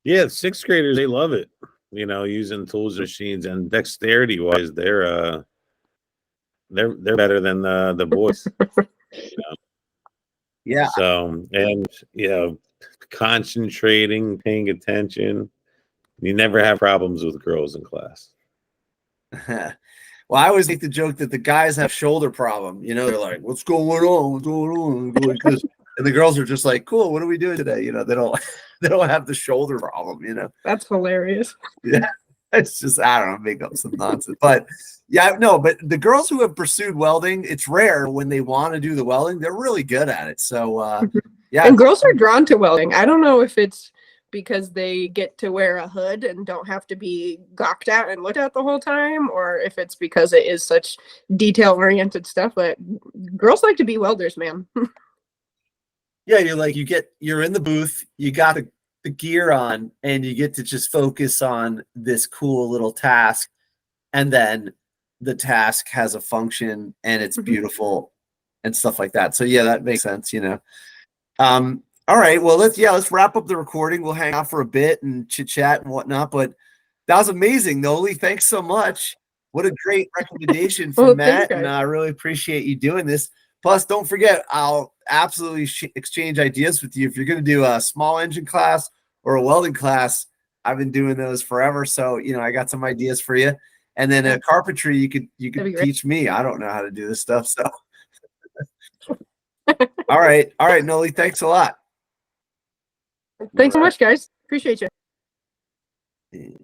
Yeah, 6th graders, they love it. You know, using tools, machines, and dexterity wise, they're better than the boys. You know? Yeah. So, and you know, concentrating, paying attention. You never have problems with girls in class. Well, I always make the joke that the guys have shoulder problem. You know, they're like, "What's going on? What's going on?" Like this. And the girls are just like, "Cool, what are we doing today?" You know, they don't have the shoulder problem. You know, That's hilarious. yeah, it's just I don't know, make up some nonsense. But yeah, no, but the girls who have pursued welding, it's rare when they want to do the welding. They're really good at it. So yeah, and girls are drawn to welding. I don't know if it's because they get to wear a hood and don't have to be gawked at and looked at the whole time, or if it's because it is such detail-oriented stuff. But girls like to be welders, man. yeah, you're in the booth, you got the gear on, and you get to just focus on this cool little task, and then the task has a function and it's beautiful and stuff like that. So yeah, that makes sense, you know. All right, well let's wrap up the recording. We'll hang out for a bit and chit chat and whatnot. But that was amazing, Nolee. Thanks so much. What a great recommendation from Matt, and I really appreciate you doing this. Plus, don't forget, I'll absolutely exchange ideas with you if you're going to do a small engine class or a welding class. I've been doing those forever, so you know I got some ideas for you. And then a carpentry, you could teach me. I don't know how to do this stuff, so. All right, Nolee. Thanks a lot. Thanks so much, guys. Appreciate you.